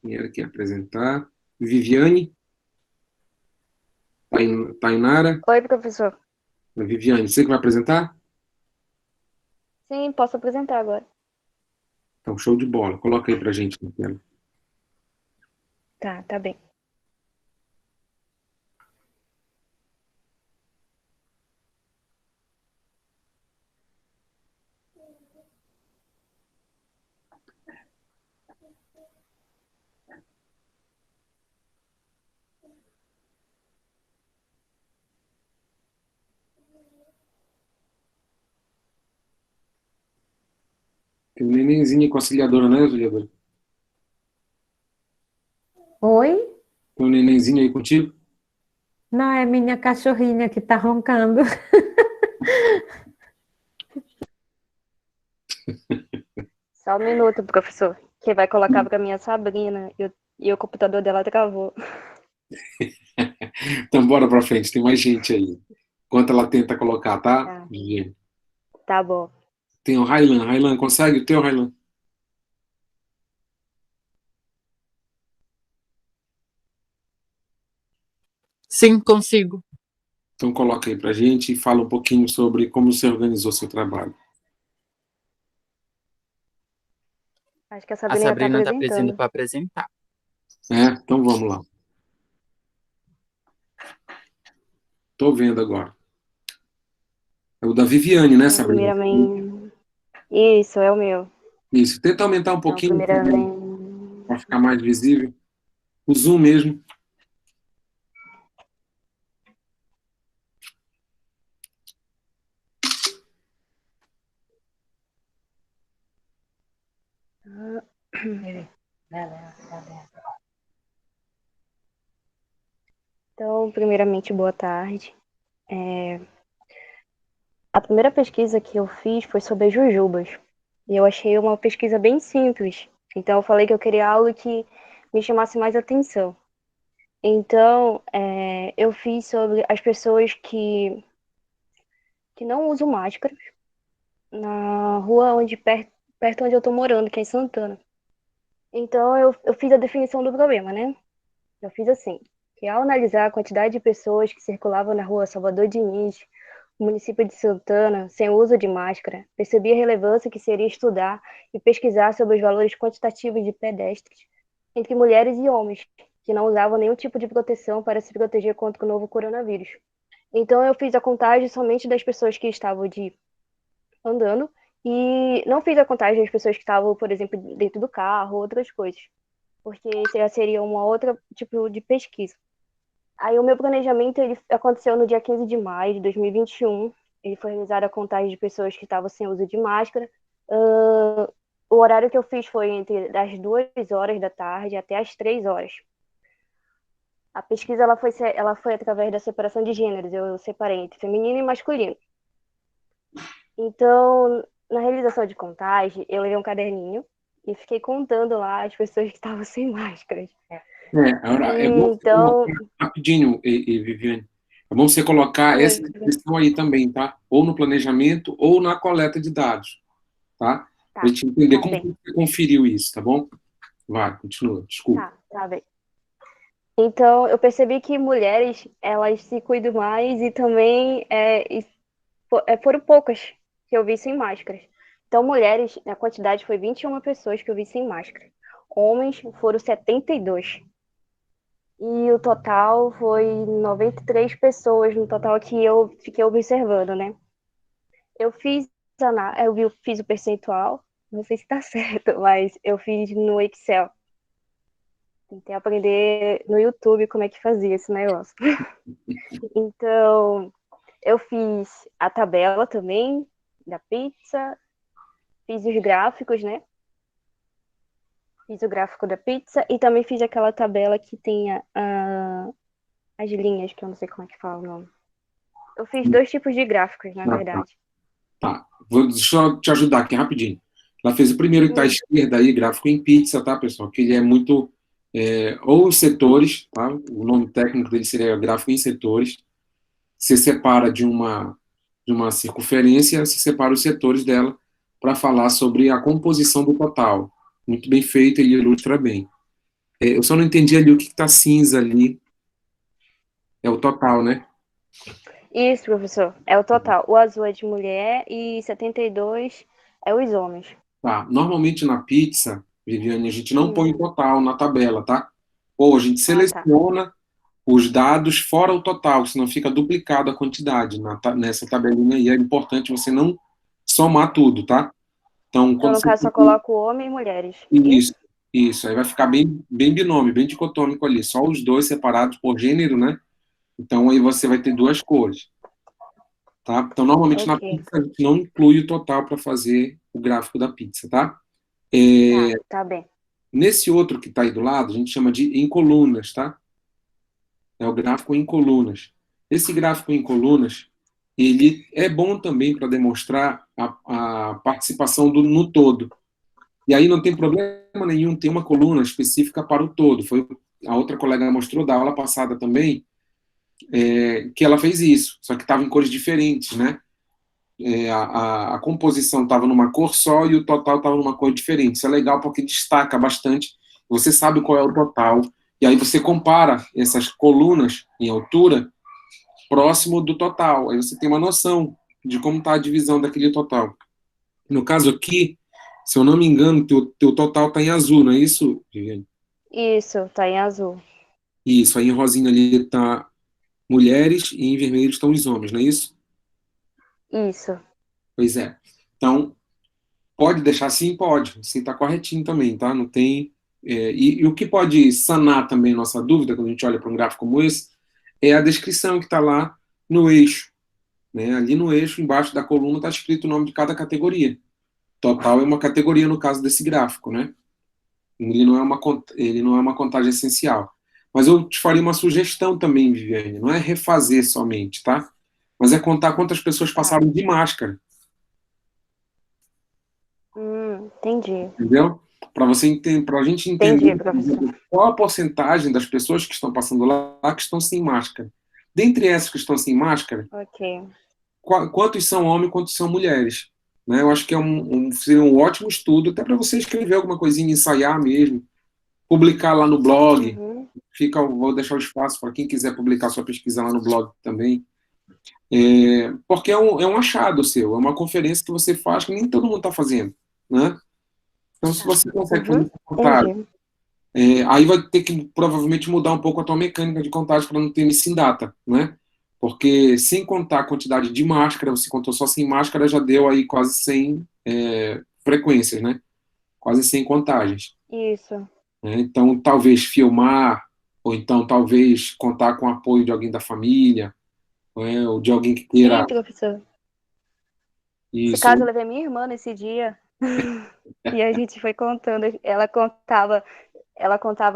Quem era que ia apresentar? Viviane? Tainara? Oi, professor. Viviane, você que vai apresentar? Sim, posso apresentar agora. Então, show de bola. Coloca aí pra gente na tela. Tá bem. Tem um nenenzinho com auxiliadora, né, auxiliadora? Oi? Tem um nenenzinho aí contigo? Não, é minha cachorrinha que tá roncando. Só um minuto, professor. Que vai colocar pra minha Sabrina e o computador dela travou. Então, bora pra frente. Tem mais gente aí. Enquanto ela tenta colocar, tá? Tá. Viviane. Tá bom. Tem o Railan. Railan, consegue o teu, Railan? Sim, consigo. Então, coloca aí pra gente e fala um pouquinho sobre como você organizou seu trabalho. Acho que a A Sabrina tá Sabrina tá apresentando. precisando para apresentar. Então vamos lá. Tô vendo agora. É o da Viviane, né, Então, Sabrina? primeiramente... Isso, é o meu. Isso. Tenta aumentar um Então, pouquinho primeiramente... para ficar mais visível. O zoom mesmo. Então, primeiramente, boa tarde. A primeira pesquisa que eu fiz foi sobre as jujubas. E eu achei uma pesquisa bem simples. Então, eu falei que eu queria algo que me chamasse mais atenção. Então, eu fiz sobre as pessoas que não usam máscara na rua perto onde eu tô morando, que é em Santana. Então, eu fiz a definição do problema, né? Eu fiz assim, que ao analisar a quantidade de pessoas que circulavam na rua Salvador Diniz, no município de Santana, sem uso de máscara, percebi a relevância que seria estudar e pesquisar sobre os valores quantitativos de pedestres entre mulheres e homens, que não usavam nenhum tipo de proteção para se proteger contra o novo coronavírus. Então, eu fiz a contagem somente das pessoas que estavam andando e não fiz a contagem das pessoas que estavam, por exemplo, dentro do carro, outras coisas, porque isso já seria uma outra tipo de pesquisa. Aí o meu planejamento ele aconteceu no dia 15 de maio de 2021. Ele foi realizada a contagem de pessoas que estavam sem uso de máscara. O horário que eu fiz foi entre as 2 horas da tarde até as 3 horas. A pesquisa ela foi através da separação de gêneros. Eu separei entre feminino e masculino. Então, na realização de contagem, eu levei um caderninho e fiquei contando lá as pessoas que estavam sem máscaras. Agora, é bom você Então, colocar rapidinho, Viviane. É bom você colocar essa descrição aí também, tá? Ou no planejamento ou na coleta de dados, tá? Pra gente entender como você conferiu isso, tá bom? Vai, continua, desculpa. Tá bem. Então, eu percebi que mulheres, elas se cuidam mais e também foram poucas que eu vi sem máscaras. Então, mulheres, a quantidade foi 21 pessoas que eu vi sem máscara. Homens foram 72. E o total foi 93 pessoas no total que eu fiquei observando, né? Eu fiz o percentual, não sei se tá certo, mas eu fiz no Excel. Tentei aprender no YouTube como é que fazia esse negócio. Então, eu fiz a tabela também da pizza, fiz os gráficos, né? Fiz o gráfico da pizza e também fiz aquela tabela que tem as linhas, que eu não sei como é que fala o nome. Eu fiz 2 tipos de gráficos, na verdade. Tá. Vou só te ajudar aqui rapidinho. Ela fez o primeiro que está à esquerda aí, gráfico em pizza, tá, pessoal? Que ele é muito... ou os setores, tá? O nome técnico dele seria gráfico em setores. Você separa de uma circunferência, você separa os setores dela para falar sobre a composição do total. Muito bem feito, ele ilustra bem. Eu só não entendi ali o que está cinza ali. É o total, né? Isso, professor. É o total. O azul é de mulher e 72 é os homens. Tá. Normalmente na pizza, Viviane, a gente não põe o total na tabela, tá? Ou a gente seleciona os dados fora o total, senão fica duplicado a quantidade nessa tabelinha aí. É importante você não somar tudo, tá? Então, Então, quando no você... caso, só coloco homem e mulheres. Isso. Aí vai ficar bem binômio, bem dicotômico ali. Só os dois separados por gênero, né? Então, aí você vai ter duas cores. Tá? Então, normalmente na pizza a gente não inclui o total para fazer o gráfico da pizza, tá? Tá bem. Nesse outro que está aí do lado, a gente chama de em colunas, tá? É o gráfico em colunas. Esse gráfico em colunas, ele é bom também para demonstrar a participação no todo. E aí não tem problema nenhum ter uma coluna específica para o todo. Foi a outra colega mostrou da aula passada também, que ela fez isso, só que estava em cores diferentes, né? A composição estava numa cor só e o total estava numa cor diferente. Isso é legal porque destaca bastante, você sabe qual é o total, e aí você compara essas colunas em altura próximo do total, aí você tem uma noção de como está a divisão daquele total. No caso aqui, se eu não me engano, teu total está em azul, não é isso, Viviane? Isso, tá em azul. Isso, aí em rosinha ali está mulheres e em vermelho estão os homens, não é isso? Isso. Pois é. Então, pode deixar assim? Pode. Assim está corretinho também, tá? Não tem... e o que pode sanar também nossa dúvida, quando a gente olha para um gráfico como esse, é a descrição que está lá no eixo. Né? Ali no eixo, embaixo da coluna, está escrito o nome de cada categoria. Total é uma categoria no caso desse gráfico, né? Ele não é uma contagem essencial. Mas eu te faria uma sugestão também, Viviane. Não é refazer somente, tá? Mas é contar quantas pessoas passaram de máscara. Entendi. Entendeu? Para a gente entender qual a porcentagem das pessoas que estão passando lá que estão sem máscara. Dentre essas que estão sem máscara, quantos são homens e quantos são mulheres? Né? Eu acho que seria um ótimo estudo, até para você escrever alguma coisinha, ensaiar mesmo, publicar lá no blog. Vou deixar o espaço para quem quiser publicar sua pesquisa lá no blog também. Porque é um achado seu, é uma conferência que você faz que nem todo mundo está fazendo. Né? Então, se você consegue fazer essa contagem, aí vai ter que provavelmente mudar um pouco a tua mecânica de contagem para não ter missing data, né? Porque sem contar a quantidade de máscara, você contou só 100 máscaras, já deu aí quase 100 frequências, né? Quase 100 contagens. Isso. Né? Então, talvez filmar, ou então talvez contar com o apoio de alguém da família, ou de alguém que queira... Sim, professor. Isso. No caso, eu levei minha irmã nesse dia e a gente foi contando. Ela contava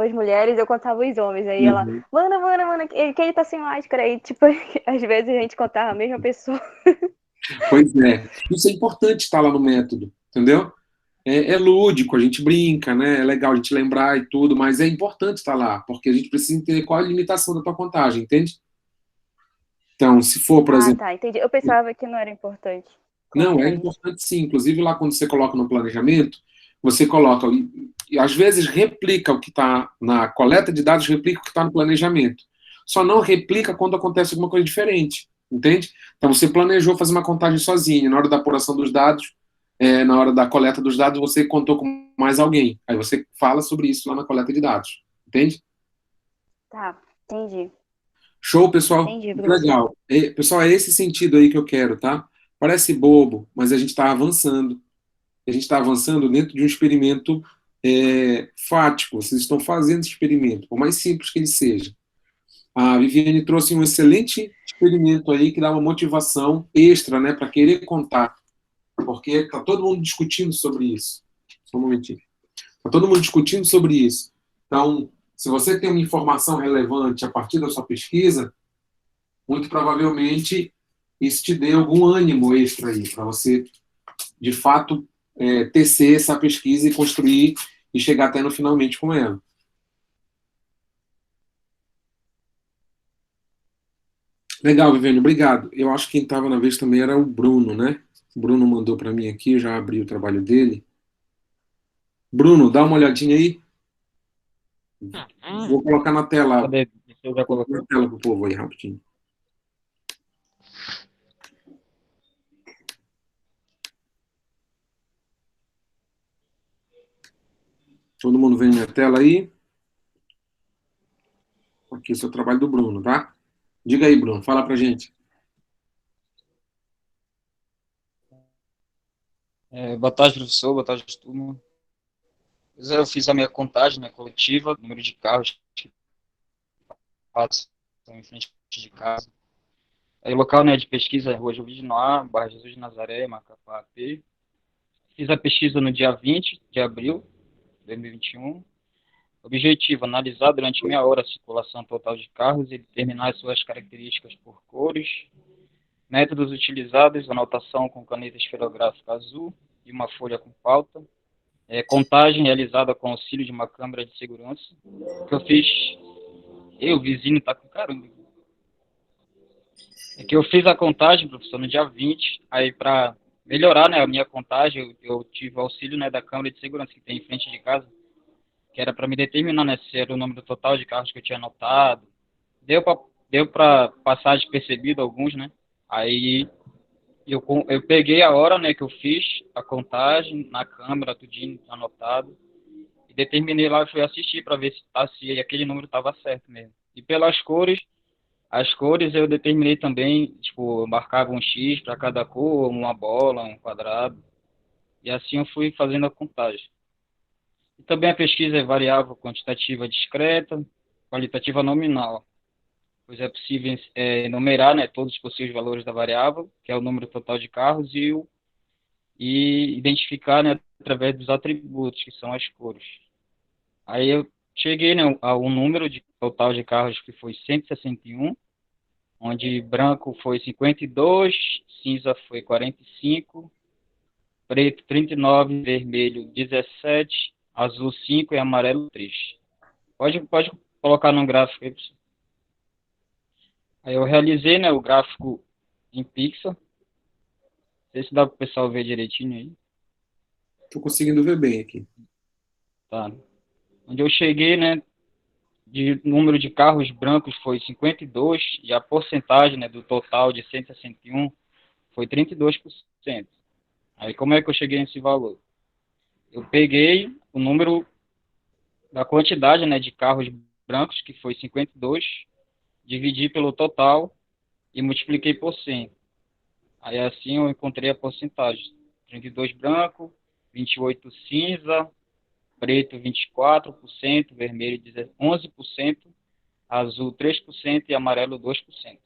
as mulheres, eu contava os homens. Aí ela, mano, quem tá sem máscara? Aí, tipo, às vezes a gente contava a mesma pessoa. Pois é. Isso é importante estar lá no método, entendeu? É lúdico, a gente brinca, né? É legal a gente lembrar e tudo, mas é importante estar lá, porque a gente precisa entender qual é a limitação da tua contagem, entende? Então, se for, por exemplo... Tá, entendi. Eu pensava que não era importante. Não, é importante sim. Inclusive, lá quando você coloca no planejamento, você coloca, e às vezes replica o que está na coleta de dados, replica o que está no planejamento. Só não replica quando acontece alguma coisa diferente, entende? Então, você planejou fazer uma contagem sozinho, na hora da apuração dos dados, na hora da coleta dos dados, você contou com mais alguém. Aí você fala sobre isso lá na coleta de dados, entende? Tá, entendi. Show, pessoal? Entendi, Legal. Pessoal, é esse sentido aí que eu quero, tá? Parece bobo, mas a gente está avançando. A gente está avançando dentro de um experimento fático. Vocês estão fazendo esse experimento, por mais simples que ele seja. A Viviane trouxe um excelente experimento aí que dá uma motivação extra, né, para querer contar. Porque está todo mundo discutindo sobre isso. Só um momentinho. Está todo mundo discutindo sobre isso. Então, se você tem uma informação relevante a partir da sua pesquisa, muito provavelmente isso te dê algum ânimo extra aí, para você, de fato, tecer essa pesquisa e construir e chegar até no finalmente com ela. Legal, Viviane, obrigado. Eu acho que quem estava na vez também era o Bruno, né? O Bruno mandou para mim aqui, já abri o trabalho dele. Bruno, dá uma olhadinha aí. Vou colocar na tela. Cadê? Você já colocou? Na tela pro povo aí, rapidinho. Todo mundo vê minha tela aí? Aqui, esse é o trabalho do Bruno, tá? Diga aí, Bruno, fala pra gente. Boa tarde, professor. Boa tarde, turma. Eu fiz a minha contagem, né, coletiva, número de carros que passam em frente de casa. Aí, o local, né, de pesquisa é Rua João de Noá, bairro Jesus de Nazaré, Macapá, AP. Fiz a pesquisa no dia 20 de abril de 2021. Objetivo: analisar durante meia hora a circulação total de carros e determinar as suas características por cores. Métodos utilizados: anotação com caneta esferográfica azul e uma folha com pauta. Contagem realizada com auxílio de uma câmera de segurança. O que eu fiz... o vizinho tá com caramba. É que eu fiz a contagem, professor, no dia 20. Aí, para melhorar, né, a minha contagem, eu tive auxílio, né, da câmera de segurança que tem em frente de casa, que era para me determinar, né, se era o número total de carros que eu tinha anotado. Deu para passar despercebido alguns, né? Aí eu peguei a hora, né, que eu fiz a contagem na câmera, tudinho anotado, e determinei lá, fui assistir para ver se aquele número estava certo mesmo. E pelas cores, as cores eu determinei também, tipo, eu marcava um X para cada cor, uma bola, um quadrado, e assim eu fui fazendo a contagem. E também a pesquisa é variável quantitativa discreta, qualitativa nominal, pois é possível enumerar, né, todos os possíveis valores da variável, que é o número total de carros, e identificar, né, através dos atributos, que são as cores. Aí eu cheguei, né, a um número total de carros que foi 161, onde branco foi 52, cinza foi 45, preto 39, vermelho 17, azul 5 e amarelo 3. Pode colocar no gráfico aí, professor. Aí eu realizei, né, o gráfico em pixel. Não sei se dá para o pessoal ver direitinho aí. Tô conseguindo ver bem aqui. Tá. Onde eu cheguei, né, de número de carros brancos foi 52, e a porcentagem, né, do total de 161 foi 32%. Aí como é que eu cheguei nesse valor? Eu peguei o número da quantidade, né, de carros brancos, que foi 52, dividi pelo total e multipliquei por 100. Aí assim eu encontrei a porcentagem. 32 branco, 28 cinza, preto 24%, vermelho 11%, azul 3% e amarelo 2%.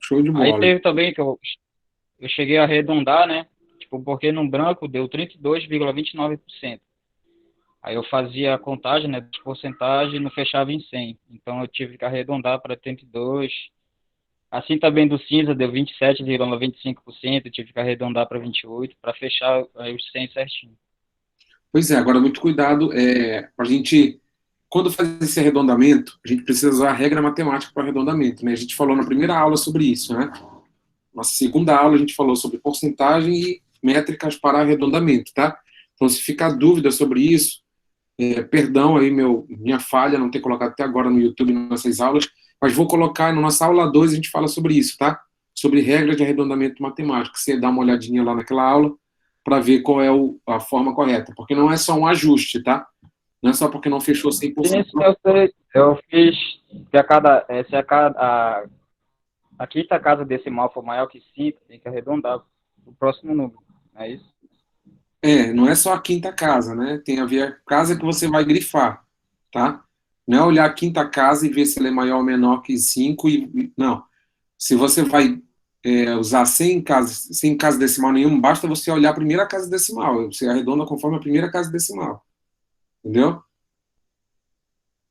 Show de bola. Aí teve também que eu cheguei a arredondar, né? Tipo, porque no branco deu 32,29%. Aí eu fazia a contagem, né, de porcentagem e não fechava em 100. Então eu tive que arredondar para 32. Assim também do cinza deu 27,95%, eu tive que arredondar para 28 para fechar aí os 100 certinho. Pois é, agora muito cuidado, a gente, quando faz esse arredondamento, a gente precisa usar a regra matemática para arredondamento, né? A gente falou na primeira aula sobre isso, né? Na segunda aula a gente falou sobre porcentagem e métricas para arredondamento, tá? Então, se ficar dúvida sobre isso, perdão aí minha falha não ter colocado até agora no YouTube nessas aulas, mas vou colocar na nossa aula 2, a gente fala sobre isso, tá? Sobre regra de arredondamento matemático. Você dá uma olhadinha lá naquela aula para ver qual é a forma correta, porque não é só um ajuste, tá? Não é só porque não fechou 100%. Eu fiz que se a quinta casa decimal for maior que 5, tem que arredondar o próximo número, não é isso? Não é só a quinta casa, né? Tem a ver a casa que você vai grifar, tá? Não é olhar a quinta casa e ver se ela é maior ou menor que 5 não. Se você vai usar 100 casa decimal nenhuma, basta você olhar a primeira casa decimal. Você arredonda conforme a primeira casa decimal. Entendeu?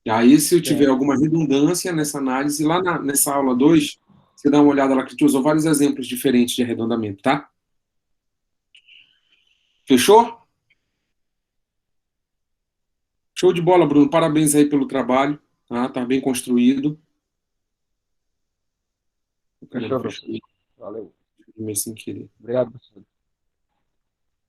E aí, se eu tiver alguma redundância nessa análise, lá nessa aula 2, você dá uma olhada lá que a gente usou vários exemplos diferentes de arredondamento, tá? Fechou? Show de bola, Bruno. Parabéns aí pelo trabalho. Tá bem construído. Fechou, professor. Valeu. Também sem querer. Obrigado, professor.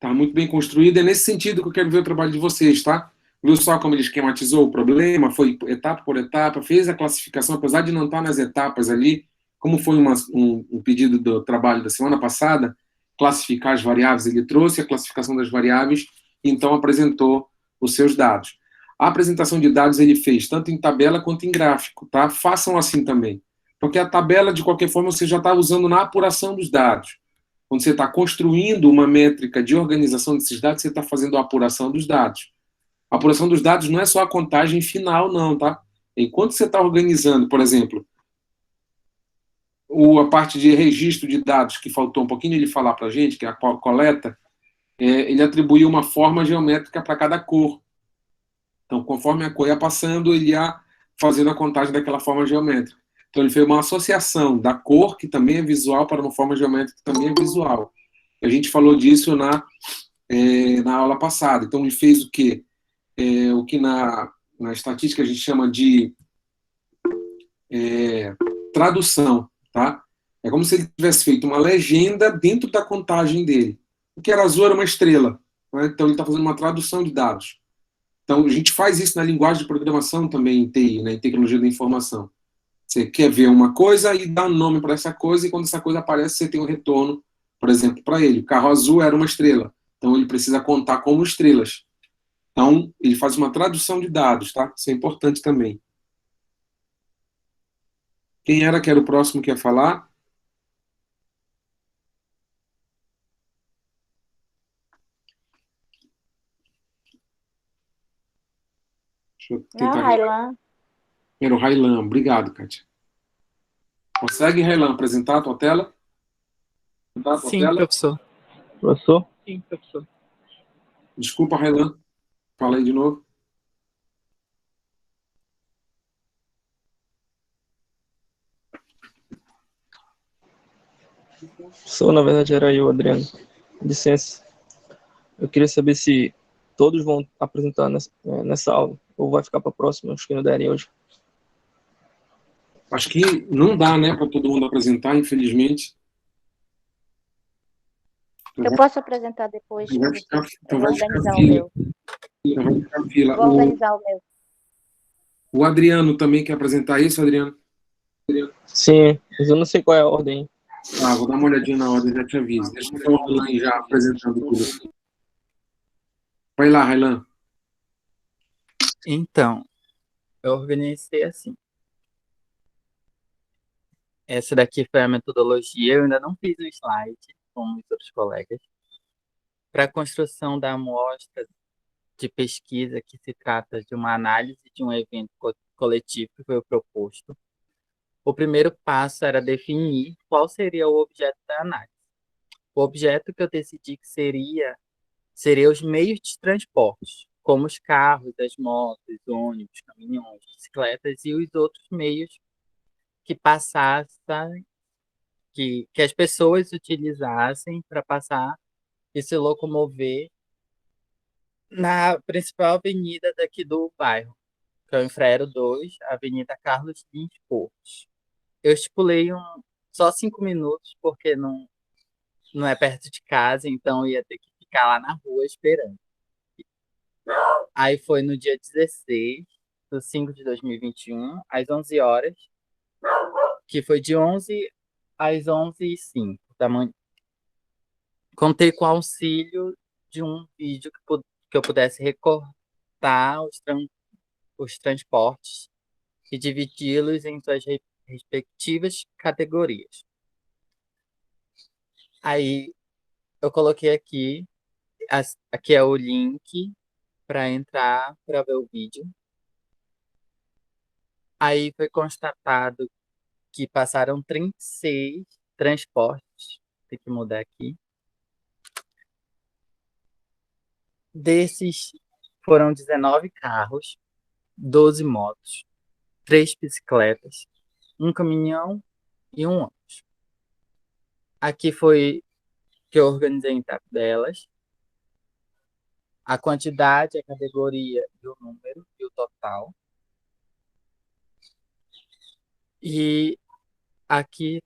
Tá muito bem construído. É nesse sentido que eu quero ver o trabalho de vocês, tá? Viu só como ele esquematizou o problema, foi etapa por etapa, fez a classificação, apesar de não estar nas etapas ali, como foi um pedido do trabalho da semana passada, classificar as variáveis, ele trouxe a classificação das variáveis e então apresentou os seus dados. A apresentação de dados ele fez tanto em tabela quanto em gráfico, tá? Façam assim também. Porque a tabela, de qualquer forma, você já está usando na apuração dos dados. Quando você está construindo uma métrica de organização desses dados, você está fazendo a apuração dos dados. A apuração dos dados não é só a contagem final, não, tá? Enquanto você está organizando, por exemplo, a parte de registro de dados, que faltou um pouquinho ele falar para a gente, que é a coleta, ele atribuiu uma forma geométrica para cada cor. Então, conforme a cor ia passando, ele ia fazendo a contagem daquela forma geométrica. Então, ele fez uma associação da cor, que também é visual, para uma forma geométrica que também é visual. A gente falou disso na aula passada. Então, ele fez o quê? O que na estatística a gente chama de tradução, tá? É como se ele tivesse feito uma legenda dentro da contagem dele. O que era azul era uma estrela, né? Então, ele está fazendo uma tradução de dados. Então, a gente faz isso na linguagem de programação também em TI, né, em tecnologia da informação. Você quer ver uma coisa e dá um nome para essa coisa, e quando essa coisa aparece, você tem um retorno, por exemplo, para ele. O carro azul era uma estrela, então ele precisa contar como estrelas. Então, ele faz uma tradução de dados, tá? Isso é importante também. Quem era que era o próximo que ia falar? Deixa eu Não, tentar. Railan. Era o Railan. Obrigado, Kátia. Consegue, Railan, apresentar a tua tela? Apresentar a tua Sim, tela? professor. Professor? Sim, professor. Desculpa, Railan. Fala aí de novo. Professor, na verdade era eu, Adriano. Licença. Eu queria saber se todos vão apresentar nessa aula, ou vai ficar para a próxima, acho que não derem hoje. Acho que não dá, né, para todo mundo apresentar, infelizmente. Eu posso apresentar depois. Então vai ficar, Eu então vou vai ficar organizar o fila. meu. Então vai ficar fila. Vou organizar o meu. O Adriano também quer apresentar isso, Adriano? Sim, mas eu não sei qual é a ordem. Ah, vou dar uma olhadinha na ordem, já te aviso. Deixa eu o Railan já apresentando tudo. Vai lá, Railan. Então, eu organizei assim. Essa daqui foi a metodologia, eu ainda não fiz o slide, como os outros colegas, para a construção da amostra de pesquisa, que se trata de uma análise de um evento coletivo que foi proposto. O primeiro passo era definir qual seria o objeto da análise. O objeto que eu decidi que seria os meios de transporte, como os carros, as motos, ônibus, caminhões, bicicletas e os outros meios que passassem, que as pessoas utilizassem para passar e se locomover na principal avenida daqui do bairro, que é o Infraero 2, Avenida Carlos Lins Portos. Eu estipulei só 5 minutos, porque não é perto de casa, então eu ia ter que ficar lá na rua esperando. Aí foi no dia 16 de 5 de 2021, às 11 horas, que foi de 11 às 11h05 da manhã. Contei com o auxílio de um vídeo que eu pudesse recortar os transportes e dividi-los em suas respectivas categorias. Aí eu coloquei aqui é o link para entrar para ver o vídeo. Aí foi constatado que passaram 36 transportes. Tem que mudar aqui. Desses foram 19 carros, 12 motos, 3 bicicletas, um caminhão e um ônibus. Aqui foi que eu organizei em tabelas. A quantidade, a categoria e o número e o total. E aqui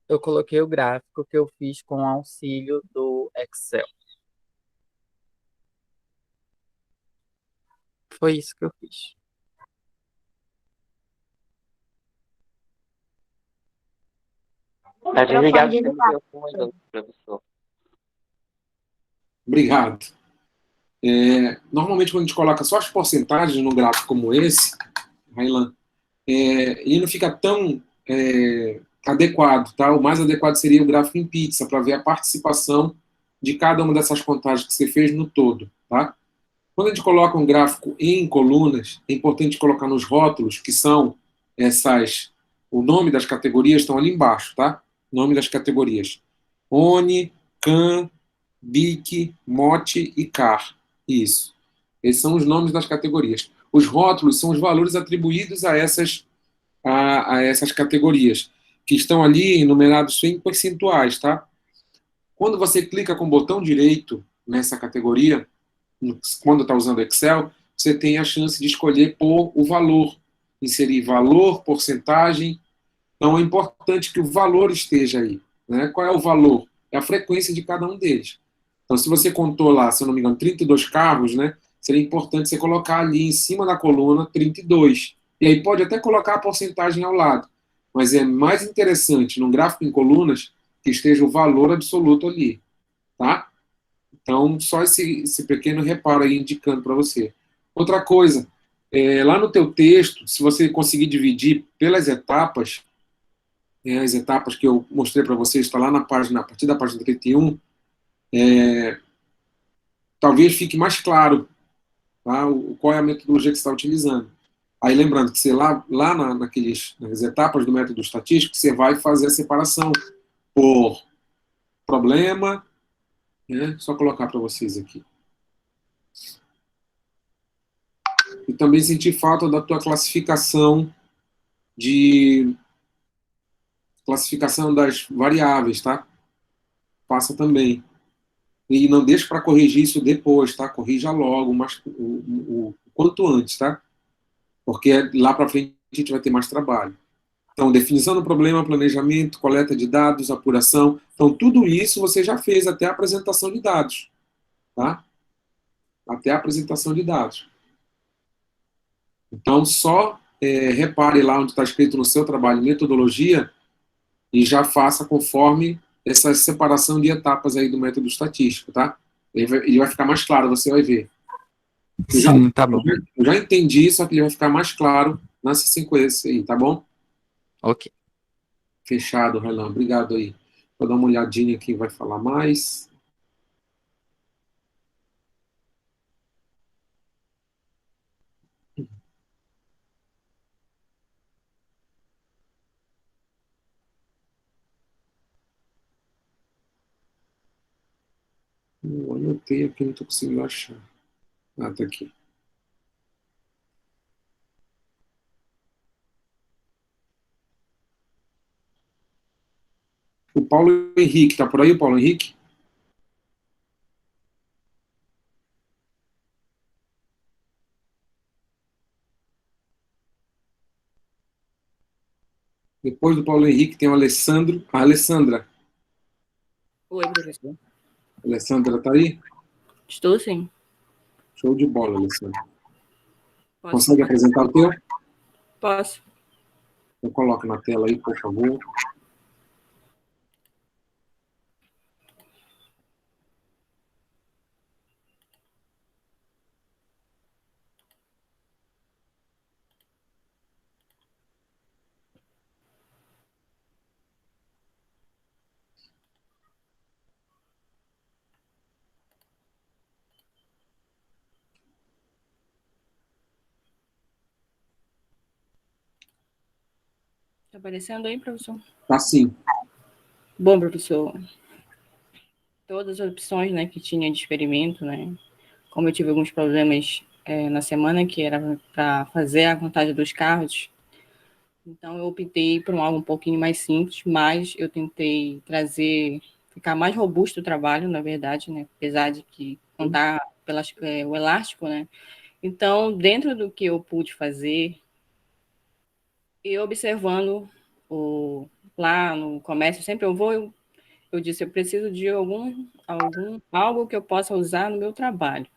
Eu coloquei o gráfico que eu fiz com auxílio do Excel. Foi isso que eu fiz. Tá desligado Microfone seu desligado. microfone, professor. Obrigado. Normalmente, quando a gente coloca só as porcentagens no gráfico como esse, Railan, ele não fica tão adequado, tá? O mais adequado seria o gráfico em pizza, para ver a participação de cada uma dessas contagens que você fez no todo, tá? Quando a gente coloca um gráfico em colunas, é importante colocar nos rótulos, que são o nome das categorias estão ali embaixo, tá? Nome das categorias. ONI, CAN, BIC, MOT e CAR. Isso. Esses são os nomes das categorias. Os rótulos são os valores atribuídos a essas categorias, que estão ali enumerados em percentuais, tá? Quando você clica com o botão direito nessa categoria, quando está usando Excel, você tem a chance de escolher por o valor, inserir valor, porcentagem. Então é importante que o valor esteja aí, né? Qual é o valor? É a frequência de cada um deles. Então, se você contou lá, se eu não me engano, 32 carros, né? Seria importante você colocar ali em cima da coluna 32. E aí pode até colocar a porcentagem ao lado. Mas é mais interessante, num gráfico em colunas, que esteja o valor absoluto ali. Tá? Então, só esse pequeno reparo aí indicando para você. Outra coisa, lá no teu texto, se você conseguir dividir pelas etapas, as etapas que eu mostrei para vocês, está lá na página, a partir da página 31, talvez fique mais claro, tá? Qual é a metodologia que você está utilizando. Aí lembrando que você nas etapas do método estatístico, você vai fazer a separação por problema, né? Só colocar para vocês aqui. E também senti falta da tua classificação das variáveis, tá? Faça também. E não deixe para corrigir isso depois, tá? Corrija logo, mas o quanto antes, tá? Porque lá para frente a gente vai ter mais trabalho. Então, definição do problema, planejamento, coleta de dados, apuração. Então, tudo isso você já fez até a apresentação de dados, tá? Até a apresentação de dados. Então, só repare lá onde está escrito no seu trabalho metodologia e já faça conforme essa separação de etapas aí do método estatístico, tá? Ele vai ficar mais claro, você vai ver. Sim, tá bom. Eu já entendi, só que ele vai ficar mais claro nessa sequência aí, tá bom? Ok. Fechado, Renan. Obrigado aí. Vou dar uma olhadinha aqui, vai falar mais. Eu anotei aqui, não estou conseguindo achar. Ah, tá aqui. O Paulo Henrique, tá por aí, o Paulo Henrique? Depois do Paulo Henrique tem o Alessandro. A Alessandra. Oi, professor. Alessandra, tá aí? Estou sim. Show de bola, Alessandra. Posso? Consegue apresentar o teu? Posso. Eu coloco na tela aí, por favor. Tá aparecendo aí, professor? Tá sim. Bom, professor, todas as opções, né, que tinha de experimento, né, como eu tive alguns problemas na semana, que era para fazer a contagem dos carros, então eu optei por algo um pouquinho mais simples, mas eu tentei ficar mais robusto o trabalho, na verdade, né, apesar de que contar o elástico, né, então, dentro do que eu pude fazer, e observando lá no comércio, sempre eu disse, eu preciso de algo que eu possa usar no meu trabalho.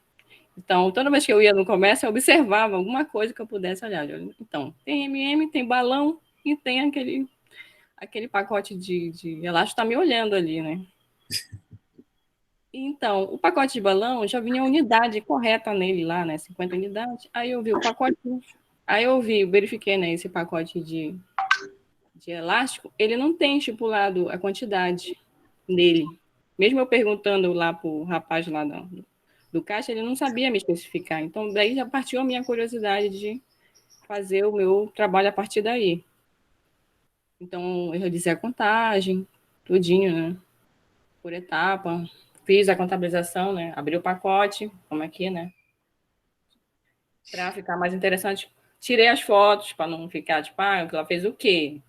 Então, toda vez que eu ia no comércio, eu observava alguma coisa que eu pudesse olhar. Então, tem M&M, tem balão e tem aquele pacote de elástico tá me olhando ali, né? Então, o pacote de balão já vinha a unidade correta nele lá, né? 50 unidades. Aí eu vi o pacote, verifiquei, né? Esse pacote de elástico, ele não tem estipulado a quantidade nele. Mesmo eu perguntando lá pro rapaz lá do caixa, ele não sabia me especificar. Então, daí já partiu a minha curiosidade de fazer o meu trabalho a partir daí. Então, eu disse a contagem, tudinho, né? Por etapa. Fiz a contabilização, né? Abri o pacote, como aqui, né? Para ficar mais interessante. Tirei as fotos, para não ficar, tipo, ela fez o quê?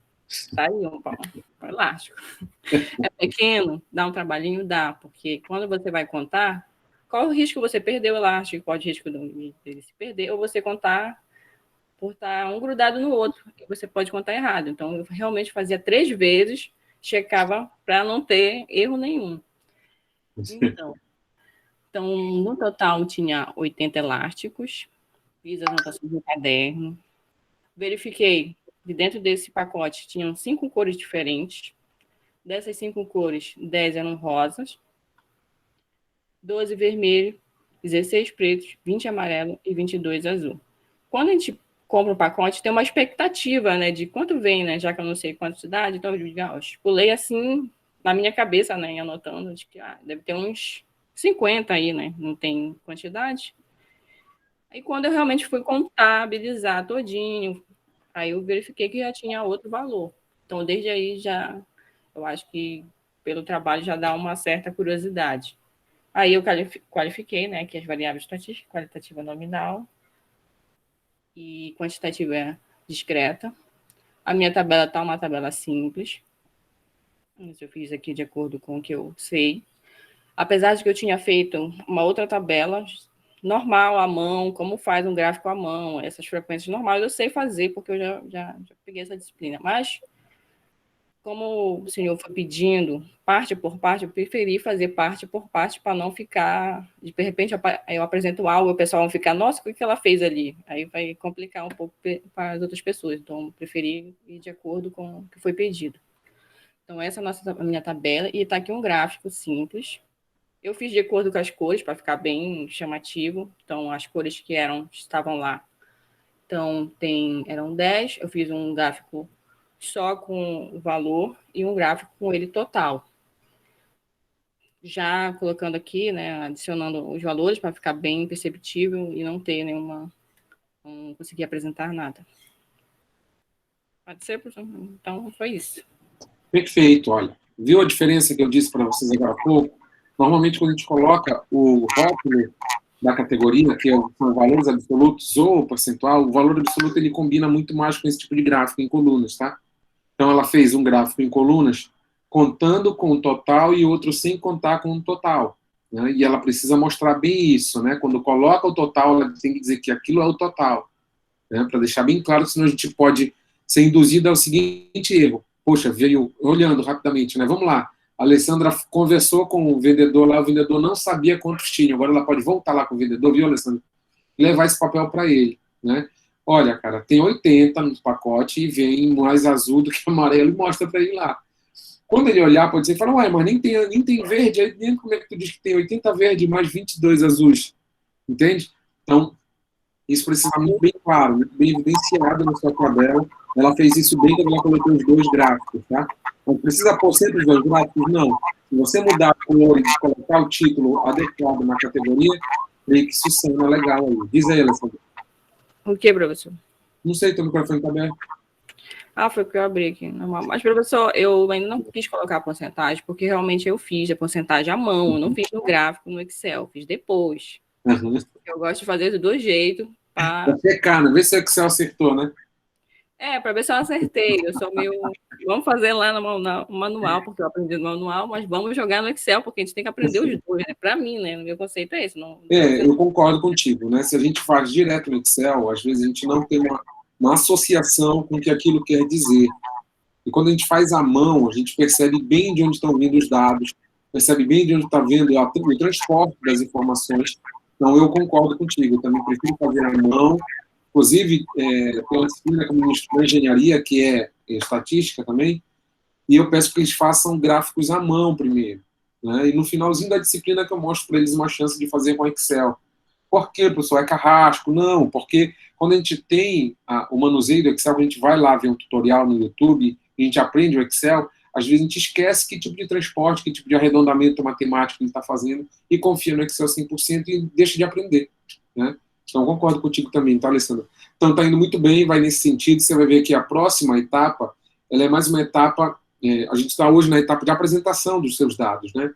Tá aí um elástico. É pequeno, dá um trabalhinho? Dá, porque quando você vai contar, qual o risco você perder o elástico, qual o risco dele se perder, ou você contar por estar um grudado no outro, e você pode contar errado. Então, eu realmente fazia 3 vezes, checava para não ter erro nenhum. Então, no total, tinha 80 elásticos, fiz as anotações no caderno, verifiquei que dentro desse pacote tinham 5 cores diferentes. Dessas 5 cores, 10 eram rosas, 12 vermelho, 16 pretos, 20 amarelo e 22 azul. Quando a gente compra um pacote, tem uma expectativa, né, de quanto vem, né, já que eu não sei quanto cidade, então eu pulei assim na minha cabeça, né, anotando, de que deve ter uns 50 aí, né, não tem quantidade. Aí quando eu realmente fui contabilizar todinho, aí eu verifiquei que já tinha outro valor. Então, desde aí eu acho que pelo trabalho já dá uma certa curiosidade. Aí eu qualifiquei, né, que as variáveis estatísticas, qualitativa nominal e quantitativa discreta. A minha tabela está uma tabela simples. Isso eu fiz aqui de acordo com o que eu sei. Apesar de que eu tinha feito uma outra tabela normal à mão, como faz um gráfico à mão, essas frequências normais, eu sei fazer, porque eu já peguei essa disciplina. Mas, como o senhor foi pedindo parte por parte, eu preferi fazer parte por parte para não ficar, de repente eu apresento algo, o pessoal vai ficar, nossa, o que ela fez ali? Aí vai complicar um pouco para as outras pessoas. Então, eu preferi ir de acordo com o que foi pedido. Então, essa é a minha tabela, e está aqui um gráfico simples. Eu fiz de acordo com as cores, para ficar bem chamativo. Então, as cores que estavam lá. Então, eram 10, eu fiz um gráfico só com o valor e um gráfico com ele total. Já colocando aqui, né, adicionando os valores para ficar bem perceptível e não ter não conseguir apresentar nada. Pode ser, professor? Então, foi isso. Perfeito, olha. Viu a diferença que eu disse para vocês agora há pouco? Normalmente, quando a gente coloca o rótulo da categoria, que são valores absolutos ou o percentual, o valor absoluto ele combina muito mais com esse tipo de gráfico em colunas, tá? Então, ela fez um gráfico em colunas contando com o total e outro sem contar com o total, né? E ela precisa mostrar bem isso, né? Quando coloca o total, ela tem que dizer que aquilo é o total, né? Para deixar bem claro, senão a gente pode ser induzido ao seguinte erro. Poxa, veio olhando rapidamente, né? Vamos lá. A Alessandra conversou com o vendedor lá, o vendedor não sabia quantos tinha. Agora ela pode voltar lá com o vendedor, viu, Alessandra? E levar esse papel para ele, né? Olha, cara, tem 80 no pacote e vem mais azul do que amarelo e mostra para ele lá. Quando ele olhar, pode ser, fala, ué, mas nem tem verde, aí dentro como é que tu diz que tem 80 verde mais 22 azuis? Entende? Então, isso precisa estar muito bem claro, muito bem evidenciado na sua tabela. Ela fez isso bem quando ela colocou os 2 gráficos, tá? Não precisa pôr sempre os 2 gráficos, não. Se você mudar a cor e colocar o título adequado na categoria, creio que isso sendo legal aí. Diz aí, Alessandra. O que, professor? Não sei, teu microfone está aberto. Foi porque eu abri aqui. Mas, professor, eu ainda não quis colocar a porcentagem, porque realmente eu fiz a porcentagem à mão, eu não fiz no gráfico, no Excel, fiz depois. Uhum. Eu gosto de fazer do jeito. Para secar, né? Vê se o Excel acertou, né? Para ver se eu acertei. Eu sou meio... Vamos fazer lá no manual, porque eu aprendi no manual, mas vamos jogar no Excel, porque a gente tem que aprender os dois, né? Para mim, né? O meu conceito é esse. Eu concordo contigo, né? Se a gente faz direto no Excel, às vezes a gente não tem uma associação com o que aquilo quer dizer. E quando a gente faz à mão, a gente percebe bem de onde estão vindo os dados, percebe bem de onde está vindo o transporte das informações. Então, eu concordo contigo, eu também prefiro fazer à mão. Inclusive, tem uma disciplina que eu ministro na engenharia, que é estatística também, e eu peço que eles façam gráficos à mão primeiro, né? E no finalzinho da disciplina que eu mostro para eles uma chance de fazer com Excel. Por quê, professor? É carrasco? Não, porque quando a gente tem o manuseio do Excel, a gente vai lá ver um tutorial no YouTube, a gente aprende o Excel, às vezes a gente esquece que tipo de transporte, que tipo de arredondamento matemático ele está fazendo e confia no Excel 100% e deixa de aprender, né? Então, concordo contigo também, tá, Alessandra? Então, está indo muito bem, vai nesse sentido. Você vai ver que a próxima etapa, ela é mais uma etapa, a gente está hoje na etapa de apresentação dos seus dados, né?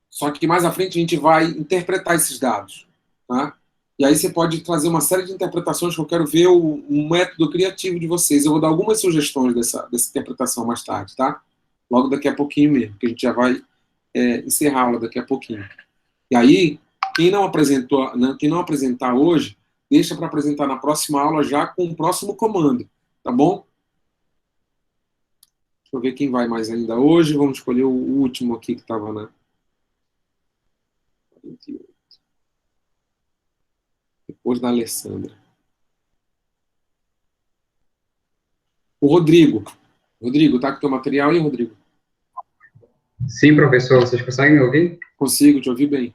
Só que mais à frente a gente vai interpretar esses dados, tá? E aí você pode trazer uma série de interpretações que eu quero ver o método criativo de vocês. Eu vou dar algumas sugestões dessa interpretação mais tarde, tá? Logo daqui a pouquinho mesmo, que a gente já vai encerrar a aula daqui a pouquinho. E aí, quem não apresentar hoje, deixa para apresentar na próxima aula já com o próximo comando, tá bom? Deixa eu ver quem vai mais ainda hoje. Vamos escolher o último aqui que estava na... 48. Depois da Alessandra. O Rodrigo. Rodrigo, tá com o teu material aí, Rodrigo? Sim, professor. Vocês conseguem me ouvir? Consigo, te ouvir bem.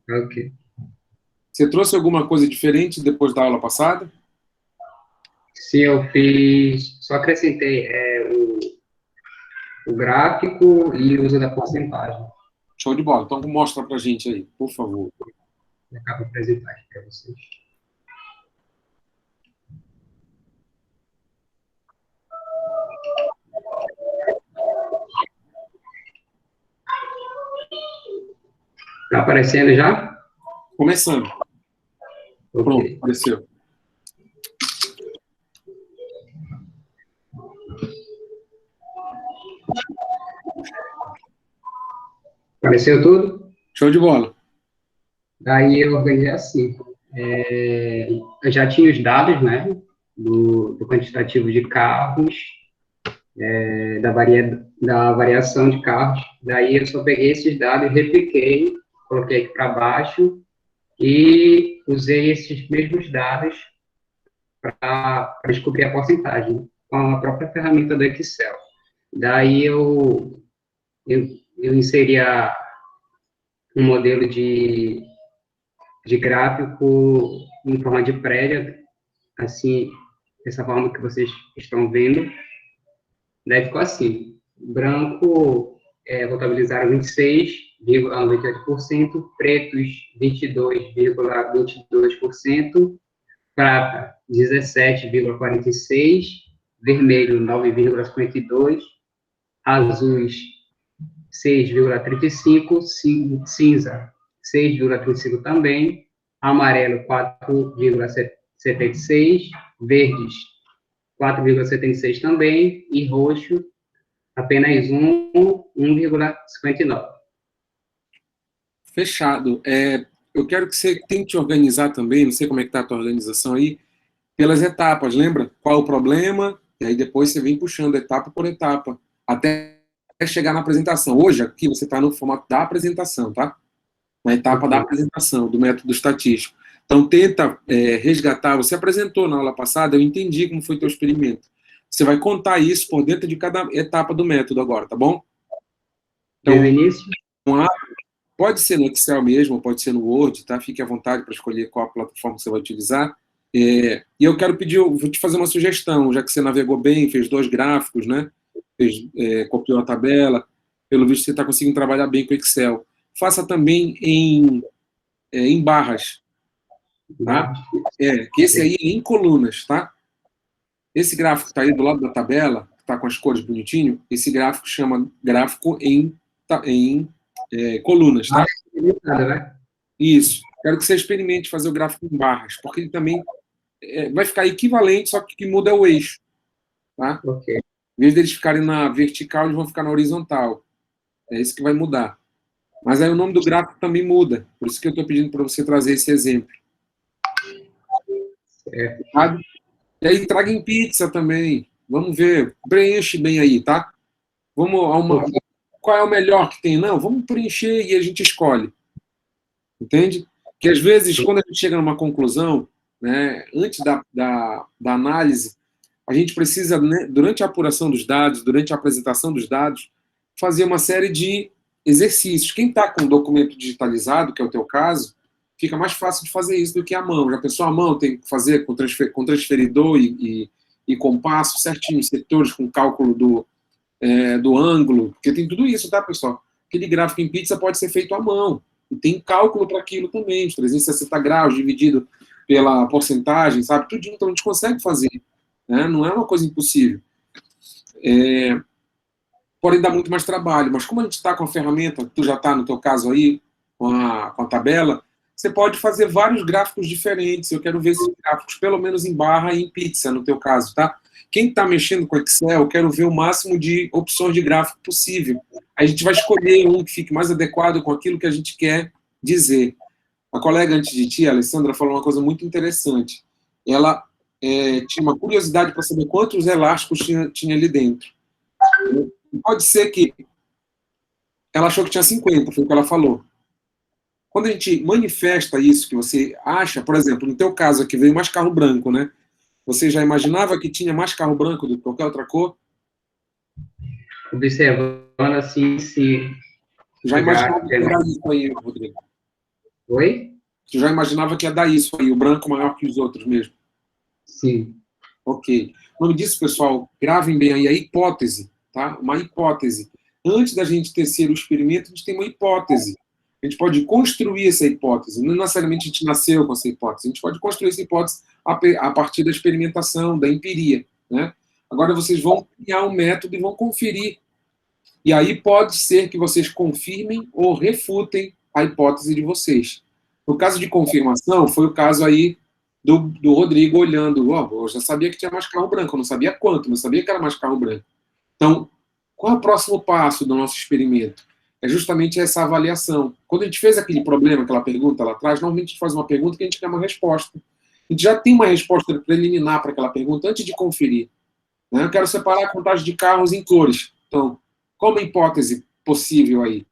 Ok. Você trouxe alguma coisa diferente depois da aula passada? Sim, eu fiz... Só acrescentei o gráfico e o uso da porcentagem. Show de bola. Então, mostra pra gente aí, por favor. Eu acabo de apresentar aqui para vocês. Está aparecendo já? Começando. Okay. Pronto, apareceu. Apareceu tudo? Show de bola. Daí eu organizei assim. Eu já tinha os dados, né? Do quantitativo de carros, da variação de carros. Daí eu só peguei esses dados, repliquei, coloquei aqui para baixo e usei esses mesmos dados para descobrir a porcentagem com a própria ferramenta do Excel. Daí eu inseria um modelo de gráfico em forma de prédia, assim, dessa forma que vocês estão vendo. Daí ficou assim, branco, contabilizaram 26,98%, pretos 22,22%, prata 17,46%, vermelho 9,52%, azuis 6,35%, cinza 6,35% também, amarelo 4,76%, verdes 4,76% também, e roxo apenas 1,59%. Fechado. Eu quero que você tente organizar também, não sei como é que está a tua organização aí, pelas etapas, lembra? Qual o problema? E aí depois você vem puxando etapa por etapa, até chegar na apresentação. Hoje, aqui, você está no formato da apresentação, tá? Na etapa da apresentação, do método estatístico. Então, tenta resgatar. Você apresentou na aula passada, eu entendi como foi o teu experimento. Você vai contar isso por dentro de cada etapa do método agora, tá bom? Então, pode ser no Excel mesmo, pode ser no Word, tá? Fique à vontade para escolher qual a plataforma que você vai utilizar. E eu quero pedir, vou te fazer uma sugestão, já que você navegou bem, fez 2 gráficos, né? Copiou a tabela, pelo visto você está conseguindo trabalhar bem com o Excel. Faça também em barras, tá? Que esse aí é em colunas, tá? Esse gráfico que está aí do lado da tabela, que está com as cores bonitinho, esse gráfico chama gráfico em colunas, tá? Isso. Quero que você experimente fazer o gráfico em barras, porque ele também vai ficar equivalente, só que o que muda é o eixo, tá? Ok. Em vez deles ficarem na vertical, eles vão ficar na horizontal. É isso que vai mudar. Mas aí o nome do gráfico também muda. Por isso que eu estou pedindo para você trazer esse exemplo. Certo. E aí traga em pizza também. Vamos ver. Preenche bem aí, tá? Qual é o melhor que tem? Não, vamos preencher e a gente escolhe. Entende? Que às vezes, quando a gente chega numa conclusão, né, antes da análise, a gente precisa, né, durante a apuração dos dados, durante a apresentação dos dados, fazer uma série de exercícios. Quem está com o documento digitalizado, que é o teu caso, fica mais fácil de fazer isso do que a mão. Já pensou a mão? Tem que fazer com transferidor e compasso certinho, setores com cálculo do ângulo, porque tem tudo isso, tá, pessoal? Aquele gráfico em pizza pode ser feito à mão. E tem cálculo para aquilo também, os 360 graus dividido pela porcentagem, sabe? Tudo, então a gente consegue fazer. Né? Não é uma coisa impossível. Porém, dá muito mais trabalho. Mas como a gente está com a ferramenta, tu já está, no teu caso aí, com a tabela, você pode fazer vários gráficos diferentes. Eu quero ver esses gráficos, pelo menos em barra e em pizza, no teu caso, tá? Quem está mexendo com Excel, eu quero ver o máximo de opções de gráfico possível. Aí a gente vai escolher um que fique mais adequado com aquilo que a gente quer dizer. A colega antes de ti, a Alessandra, falou uma coisa muito interessante. Ela tinha uma curiosidade para saber quantos elásticos tinha ali dentro. Pode ser que ela achou que tinha 50, foi o que ela falou. Quando a gente manifesta isso, que você acha, por exemplo, no teu caso aqui veio mais carro branco, né? Você já imaginava que tinha mais carro branco do que qualquer outra cor? Observando assim, se... Já imaginava que ia dar isso aí, Rodrigo? Oi? Você já imaginava que ia dar isso aí, o branco maior que os outros mesmo? Sim. Ok. O nome disso, pessoal, gravem bem aí a hipótese, tá? Uma hipótese. Antes da gente tecer o experimento, a gente tem uma hipótese. A gente pode construir essa hipótese. Não necessariamente a gente nasceu com essa hipótese. A gente pode construir essa hipótese a partir da experimentação, da empiria. Né? Agora vocês vão criar um método e vão conferir. E aí pode ser que vocês confirmem ou refutem a hipótese de vocês. No caso de confirmação, foi o caso aí do Rodrigo olhando. Eu já sabia que tinha mais carro branco, eu não sabia quanto, mas sabia que era mais carro branco. Então, qual é o próximo passo do nosso experimento? É justamente essa avaliação. Quando a gente fez aquele problema, aquela pergunta lá atrás, normalmente a gente faz uma pergunta que a gente quer uma resposta. A gente já tem uma resposta preliminar para aquela pergunta antes de conferir. Né? Eu quero separar a contagem de carros em cores. Então, qual é a hipótese possível aí?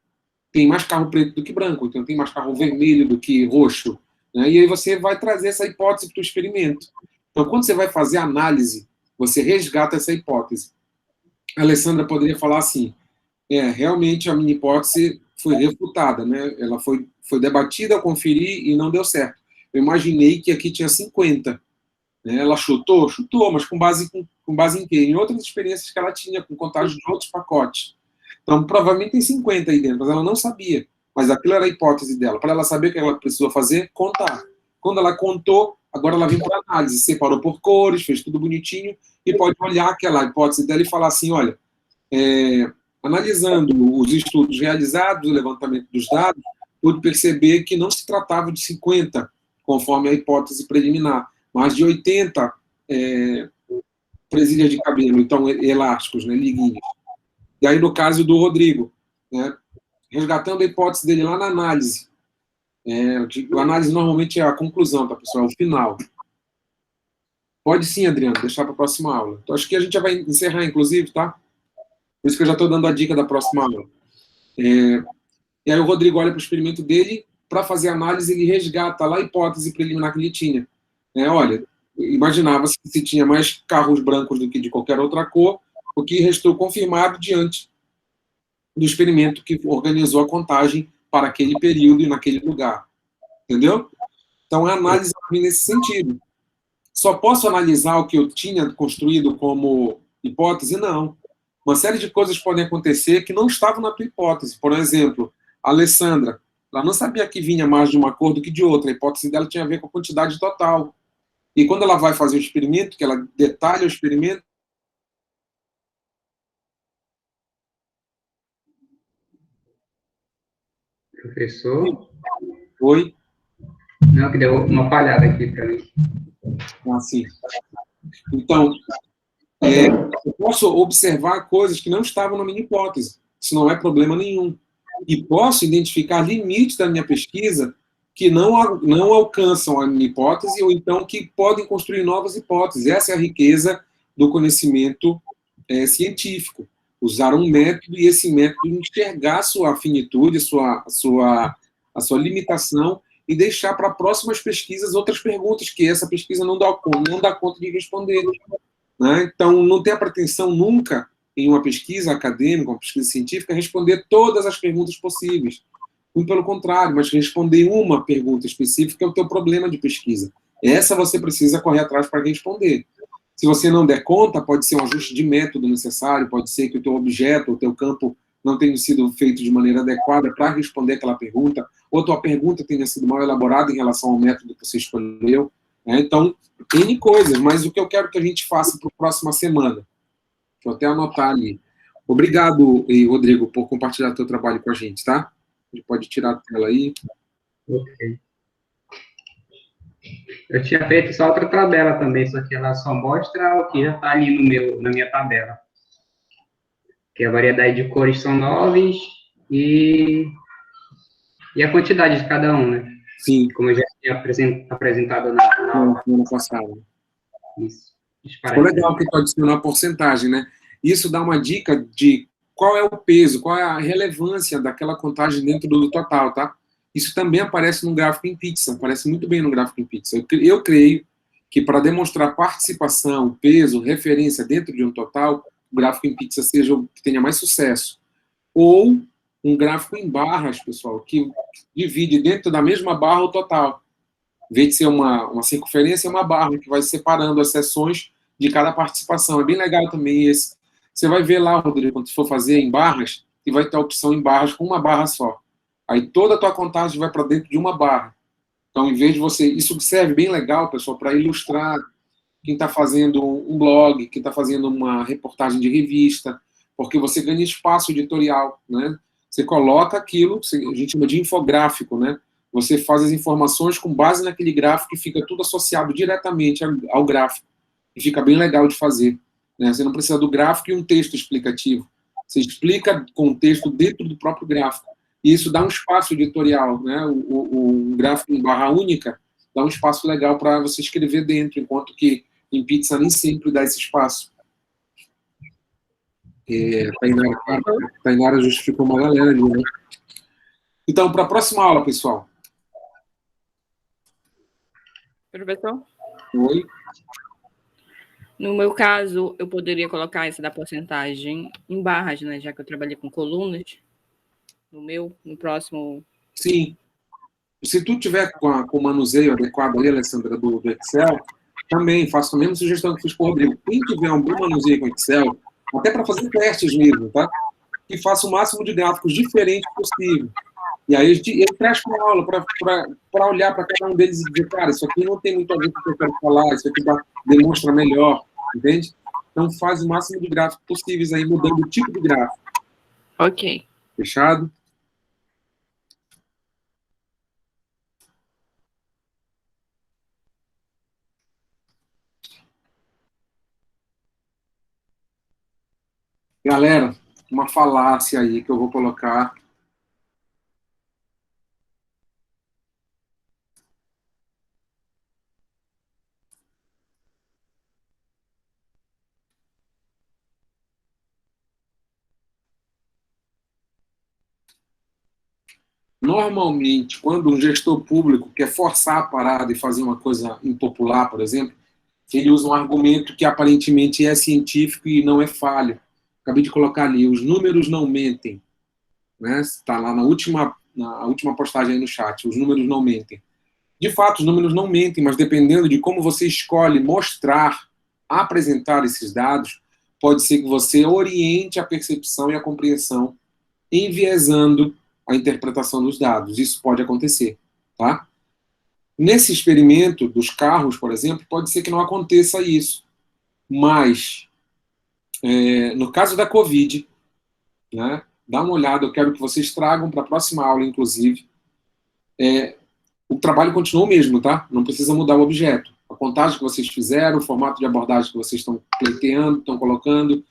Tem mais carro preto do que branco, então tem mais carro vermelho do que roxo. Né? E aí você vai trazer essa hipótese para o experimento. Então, quando você vai fazer a análise, você resgata essa hipótese. A Alessandra poderia falar assim, realmente a minha hipótese foi refutada, né? Ela foi debatida, eu conferi e não deu certo. Eu imaginei que aqui tinha 50. Né? Ela chutou, mas com base em quê? Em outras experiências que ela tinha, com contagem de outros pacotes. Então, provavelmente tem 50 aí dentro, mas ela não sabia. Mas aquilo era a hipótese dela. Para ela saber o que ela precisou fazer, contar. Quando ela contou, agora ela vem para análise, separou por cores, fez tudo bonitinho, e pode olhar aquela hipótese dela e falar assim, olha, analisando os estudos realizados, o levantamento dos dados, pude perceber que não se tratava de 50, conforme a hipótese preliminar, mas de 80 presilhas de cabelo, então elásticos, né, liguinhos. E aí, no caso do Rodrigo, né, resgatando a hipótese dele lá na análise. A análise normalmente é a conclusão, tá, pessoal? É o final. Pode sim, Adriano, deixar para a próxima aula. Então, acho que a gente já vai encerrar, inclusive, tá? Por isso que eu já estou dando a dica da próxima aula. E aí o Rodrigo olha para o experimento dele, para fazer a análise, ele resgata lá a hipótese preliminar que ele tinha. Olha, imaginava-se que se tinha mais carros brancos do que de qualquer outra cor, o que restou confirmado diante do experimento que organizou a contagem para aquele período e naquele lugar. Entendeu? Então, a análise vem nesse sentido. Só posso analisar o que eu tinha construído como hipótese? Não. Uma série de coisas podem acontecer que não estavam na tua hipótese. Por exemplo, a Alessandra, ela não sabia que vinha mais de uma cor do que de outra. A hipótese dela tinha a ver com a quantidade total. E quando ela vai fazer o experimento, que ela detalha o experimento, Professor? Oi? Não, que deu uma falhada aqui para mim. Assim. Então, eu posso observar coisas que não estavam na minha hipótese. Isso não é problema nenhum. E posso identificar limites da minha pesquisa que não alcançam a minha hipótese ou então que podem construir novas hipóteses. Essa é a riqueza do conhecimento científico. Usar um método e esse método enxergar a sua finitude, a sua limitação e deixar para próximas pesquisas outras perguntas que essa pesquisa não dá conta de responder. Né? Então, não tem a pretensão nunca, em uma pesquisa acadêmica, uma pesquisa científica, responder todas as perguntas possíveis. Muito pelo contrário, mas responder uma pergunta específica é o teu problema de pesquisa. Essa você precisa correr atrás para responder. Se você não der conta, pode ser um ajuste de método necessário, pode ser que o teu objeto, o teu campo não tenha sido feito de maneira adequada para responder aquela pergunta, ou a tua pergunta tenha sido mal elaborada em relação ao método que você escolheu. Né? Então, N coisas, mas o que eu quero que a gente faça para a próxima semana, deixa eu até anotar ali. Obrigado, Rodrigo, por compartilhar teu trabalho com a gente, tá? A gente pode tirar a tela aí. Ok. Eu tinha feito só outra tabela também, só que ela só mostra o que já está ali na minha tabela. Que a variedade de cores são 9 e a quantidade de cada um, né? Sim. Como eu já tinha apresentado na semana passada. Isso. Ficou legal que tu adicionou a porcentagem, né? Isso dá uma dica de qual é o peso, qual é a relevância daquela contagem dentro do total, tá? Isso também aparece no gráfico em pizza, aparece muito bem no gráfico em pizza. Eu creio que para demonstrar participação, peso, referência dentro de um total, o gráfico em pizza seja o que tenha mais sucesso. Ou um gráfico em barras, pessoal, que divide dentro da mesma barra o total. Em vez de ser uma circunferência, é uma barra que vai separando as seções de cada participação. É bem legal também esse. Você vai ver lá, Rodrigo, quando você for fazer em barras, e vai ter a opção em barras com uma barra só. Aí toda a tua contagem vai para dentro de uma barra. Então, em vez de você... Isso serve bem legal, pessoal, para ilustrar quem está fazendo um blog, quem está fazendo uma reportagem de revista, porque você ganha espaço editorial, né? Você coloca aquilo, a gente chama de infográfico, né? Você faz as informações com base naquele gráfico e fica tudo associado diretamente ao gráfico. E fica bem legal de fazer. Né? Você não precisa do gráfico e um texto explicativo. Você explica com o texto dentro do próprio gráfico. E isso dá um espaço editorial, né? O gráfico em barra única dá um espaço legal para você escrever dentro, enquanto que em pizza nem sempre dá esse espaço. Tainara justificou uma galera ali, né? Então, para a próxima aula, pessoal. Professor? Oi? No meu caso, eu poderia colocar essa da porcentagem em barras, né? Já que eu trabalhei com colunas. No próximo... Sim. Se tu tiver com o manuseio adequado ali, Alessandra, do Excel, também faço a mesma sugestão que fiz para o Rodrigo. Quem tiver um bom manuseio com Excel, até para fazer testes mesmo, tá? Que faça o máximo de gráficos diferentes possível. E aí ele traz para a aula, para olhar para cada um deles e dizer, cara, isso aqui não tem muito a ver com o que eu quero falar, isso aqui demonstra melhor, entende? Então faz o máximo de gráficos possíveis aí, mudando o tipo de gráfico. Ok. Fechado? Galera, uma falácia aí que eu vou colocar. Normalmente, quando um gestor público quer forçar a parada e fazer uma coisa impopular, por exemplo, ele usa um argumento que aparentemente é científico e não é falho. Acabei de colocar ali, os números não mentem. Né? Está lá na última postagem aí no chat, os números não mentem. De fato, os números não mentem, mas dependendo de como você escolhe mostrar, apresentar esses dados, pode ser que você oriente a percepção e a compreensão, enviesando a interpretação dos dados. Isso pode acontecer. Tá? Nesse experimento dos carros, por exemplo, pode ser que não aconteça isso. Mas, no caso da Covid, né, dá uma olhada, eu quero que vocês tragam para a próxima aula, inclusive. O trabalho continua o mesmo, tá? Não precisa mudar o objeto. A contagem que vocês fizeram, o formato de abordagem que vocês estão pleiteando, estão colocando,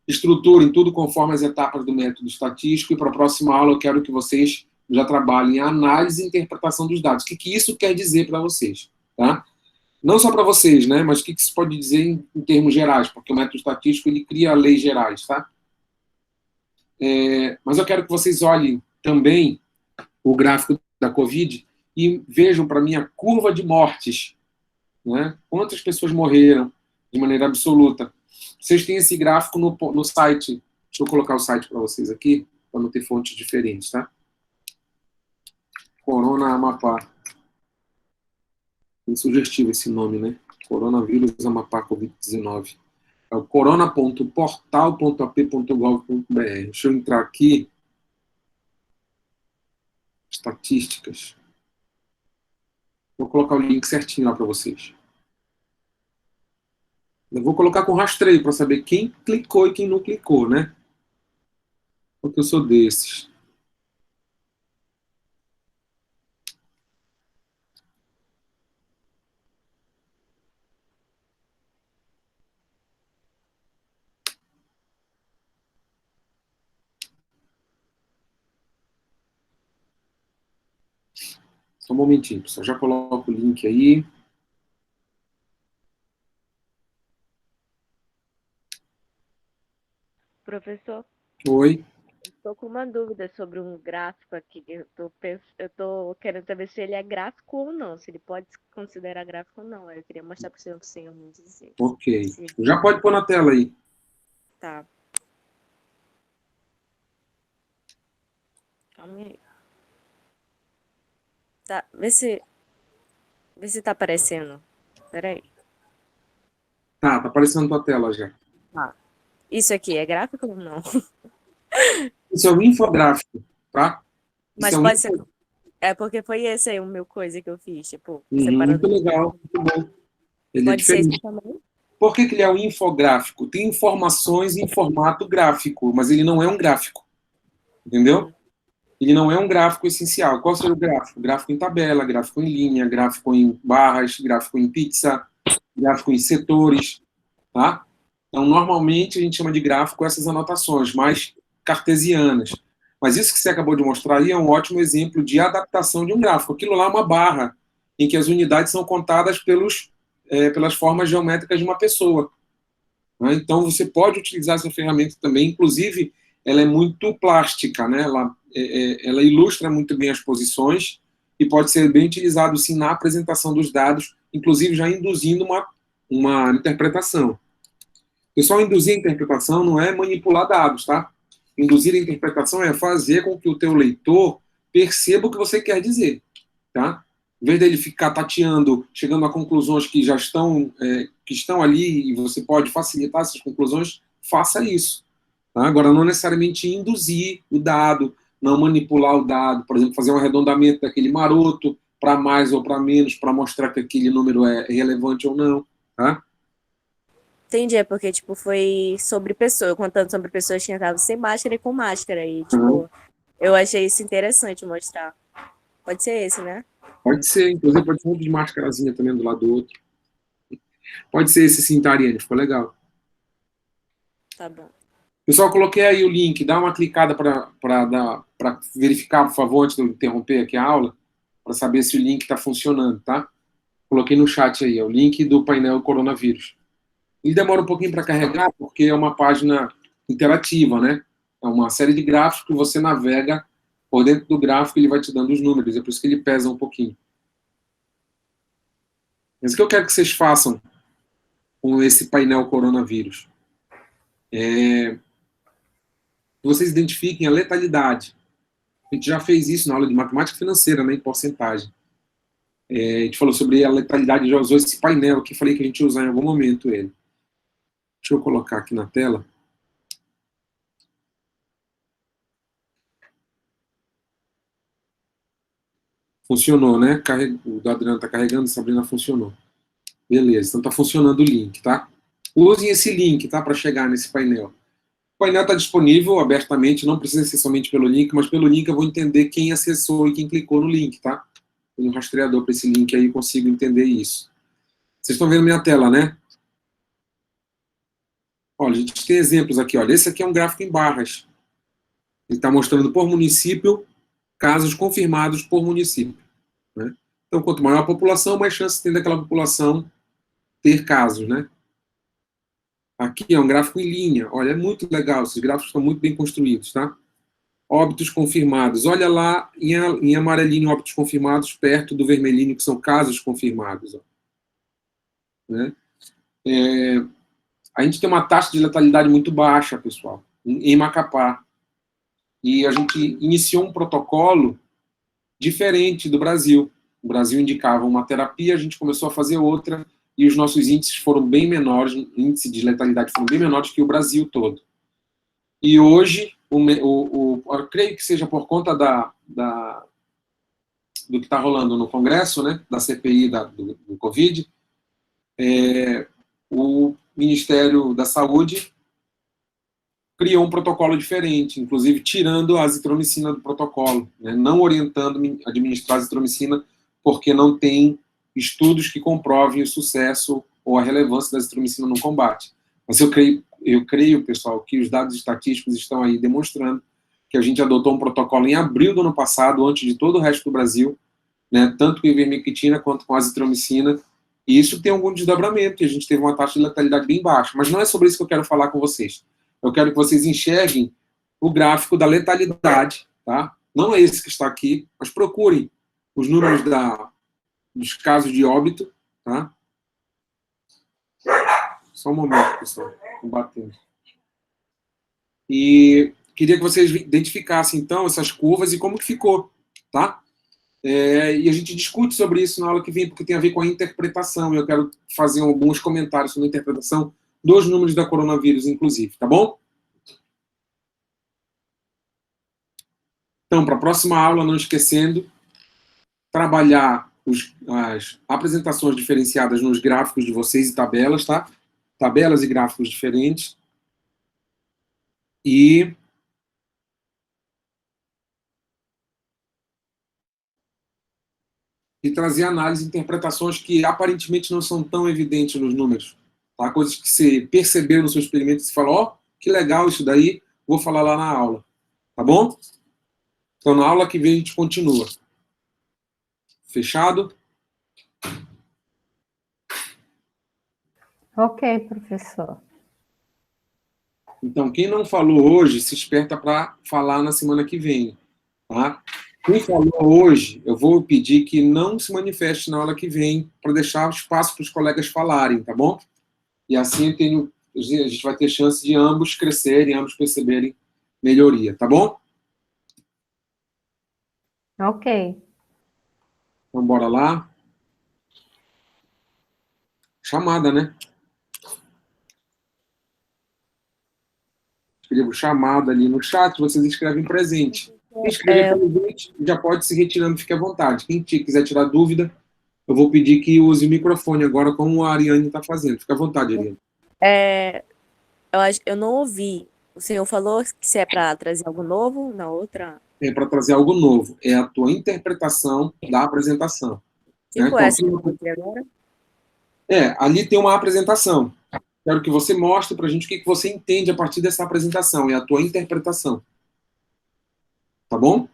estruturem tudo conforme as etapas do método estatístico, e para a próxima aula eu quero que vocês já trabalho em análise e interpretação dos dados. O que isso quer dizer para vocês, tá? Não só para vocês, né? Mas o que isso pode dizer em termos gerais, porque o método estatístico ele cria leis gerais, tá? Mas eu quero que vocês olhem também o gráfico da Covid e vejam para mim a curva de mortes, né? Quantas pessoas morreram de maneira absoluta. Vocês têm esse gráfico no site. Deixa eu colocar o site para vocês aqui, para não ter fontes diferentes, tá? Corona Amapá. Bem sugestivo esse nome, né? Coronavírus Amapá Covid-19. É o corona.portal.ap.gov.br. Deixa eu entrar aqui. Estatísticas. Vou colocar o link certinho lá para vocês. Eu vou colocar com rastreio para saber quem clicou e quem não clicou, né? Porque eu sou desses. Só um momentinho, pessoal. Já coloco o link aí. Professor, Oi. estou com uma dúvida sobre um gráfico aqui. Eu tô querendo saber se ele é gráfico ou não, se ele pode se considerar gráfico ou não. Eu queria mostrar para o senhor me dizer. Ok. Já pode pôr na tela aí. Tá. Calma aí. Tá, vê se tá aparecendo. Peraí. Tá aparecendo na tua tela já. Ah, isso aqui é gráfico ou não? Isso é um infográfico, tá? Mas Isso pode ser. É porque foi esse aí o meu coisa que eu fiz, tipo, separando. Muito legal, muito bom. Ele Pode é ser diferente. esse também? Por que ele é um infográfico? Tem informações em formato gráfico, mas ele não é um gráfico. Entendeu? Ele não é um gráfico essencial. Qual seria o gráfico? Gráfico em tabela, gráfico em linha, gráfico em barras, gráfico em pizza, gráfico em setores, tá? Então, normalmente, a gente chama de gráfico essas anotações mais cartesianas. Mas isso que você acabou de mostrar aí é um ótimo exemplo de adaptação de um gráfico. Aquilo lá é uma barra, em que as unidades são contadas pelas formas geométricas de uma pessoa. Né? Então, você pode utilizar essa ferramenta também. Inclusive, ela é muito plástica, né? Ela ilustra muito bem as posições e pode ser bem utilizado, sim, na apresentação dos dados, inclusive já induzindo uma interpretação. Pessoal, induzir a interpretação não é manipular dados, tá? Induzir a interpretação é fazer com que o teu leitor perceba o que você quer dizer, tá? Em vez dele ficar tateando, chegando a conclusões que já estão, que estão ali e você pode facilitar essas conclusões, faça isso. Tá? Agora, não necessariamente induzir o dado, não manipular o dado, por exemplo, fazer um arredondamento daquele maroto para mais ou para menos, para mostrar que aquele número é relevante ou não, tá? Entendi, é porque, tipo, foi sobre pessoa, contando sobre pessoas que entravam sem máscara e com máscara, e, tipo, eu achei isso interessante mostrar. Pode ser esse, né? Pode ser, inclusive pode ser um de máscarazinha também do lado do outro. Pode ser esse sim, tá, Ariane? Ficou legal. Tá bom. Pessoal, coloquei aí o link, dá uma clicada para verificar, por favor, antes de eu interromper aqui a aula, para saber se o link está funcionando, tá? Coloquei no chat aí, é o link do painel coronavírus. Ele demora um pouquinho para carregar, porque é uma página interativa, né? É uma série de gráficos que você navega por dentro do gráfico, ele vai te dando os números, é por isso que ele pesa um pouquinho. Mas o que eu quero que vocês façam com esse painel coronavírus? Vocês identifiquem a letalidade. A gente já fez isso na aula de matemática financeira, né, em porcentagem. A gente falou sobre a letalidade, já usou esse painel aqui, falei que a gente ia usar em algum momento ele. Deixa eu colocar aqui na tela. Funcionou, né? O do Adriano está carregando, a Sabrina funcionou. Beleza, então está funcionando o link, tá? Usem esse link, tá? Para chegar nesse painel. O painel está disponível abertamente, não precisa ser somente pelo link, mas pelo link eu vou entender quem acessou e quem clicou no link, tá? Tem um rastreador para esse link aí, eu consigo entender isso. Vocês estão vendo minha tela, né? Olha, a gente tem exemplos aqui, olha. Esse aqui é um gráfico em barras. Ele está mostrando por município casos confirmados por município, né? Então, quanto maior a população, mais chance tem daquela população ter casos, né? Aqui é um gráfico em linha. Olha, é muito legal. Esses gráficos estão muito bem construídos, tá? Óbitos confirmados. Olha lá, em amarelinho, óbitos confirmados, perto do vermelhinho, que são casos confirmados. Ó. Né? A gente tem uma taxa de letalidade muito baixa, pessoal, em Macapá. E a gente iniciou um protocolo diferente do Brasil. O Brasil indicava uma terapia, a gente começou a fazer outra, e os nossos índices foram bem menores, índice de letalidade foram bem menores que o Brasil todo. E hoje, eu creio que seja por conta do que está rolando no Congresso, né, da CPI do Covid, o Ministério da Saúde criou um protocolo diferente, inclusive tirando a azitromicina do protocolo, né, não orientando a administrar a azitromicina, porque não tem estudos que comprovem o sucesso ou a relevância da azitromicina no combate. Mas eu creio, pessoal, que os dados estatísticos estão aí demonstrando que a gente adotou um protocolo em abril do ano passado, antes de todo o resto do Brasil, né, tanto com ivermectina quanto com azitromicina, e isso tem algum desdobramento, e a gente teve uma taxa de letalidade bem baixa. Mas não é sobre isso que eu quero falar com vocês. Eu quero que vocês enxerguem o gráfico da letalidade, tá? Não é esse que está aqui, mas procurem os números dos casos de óbito, tá? Só um momento, pessoal. Estou batendo. E queria que vocês identificassem, então, essas curvas e como que ficou, tá? E a gente discute sobre isso na aula que vem, porque tem a ver com a interpretação. Eu quero fazer alguns comentários sobre a interpretação dos números da coronavírus, inclusive, tá bom? Então, para a próxima aula, não esquecendo, trabalhar as apresentações diferenciadas nos gráficos de vocês e tabelas, tá? Tabelas e gráficos diferentes. E trazer análise e interpretações que aparentemente não são tão evidentes nos números. Tá? Coisas que você percebeu no seu experimento e você falou, ó, que legal isso daí, vou falar lá na aula. Tá bom? Então, na aula que vem a gente continua. Fechado? Ok, professor. Então, quem não falou hoje, se esperta para falar na semana que vem. Tá? Quem falou hoje, eu vou pedir que não se manifeste na aula que vem, para deixar espaço para os colegas falarem, tá bom? E assim a gente vai ter chance de ambos crescerem, ambos perceberem melhoria, tá bom? Ok. Então, bora lá. Chamada, né? Escrevo chamada ali no chat, vocês escrevem presente. Quem escrever presente já pode se retirando, fique à vontade. Quem quiser tirar dúvida, eu vou pedir que use o microfone agora, como a Ariane está fazendo. Fica à vontade, Ariane. Eu não ouvi. O senhor falou que se é para trazer algo novo na outra? É para trazer algo novo. É a tua interpretação da apresentação. Tipo né? essa que eu encontrei agora? Ali tem uma apresentação. Quero que você mostre para a gente o que você entende a partir dessa apresentação. É a tua interpretação. Tá bom?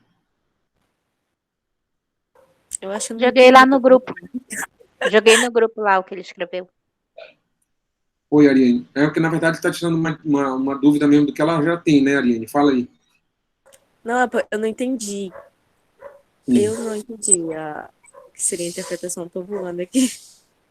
Eu acho que Joguei lá no grupo. Joguei no grupo lá o que ele escreveu. Oi, Ariane. É porque, na verdade, está tirando uma dúvida mesmo do que ela já tem, né, Ariane? Fala aí. Não, eu não entendi. Eu não entendi o que seria a interpretação. Estou voando aqui.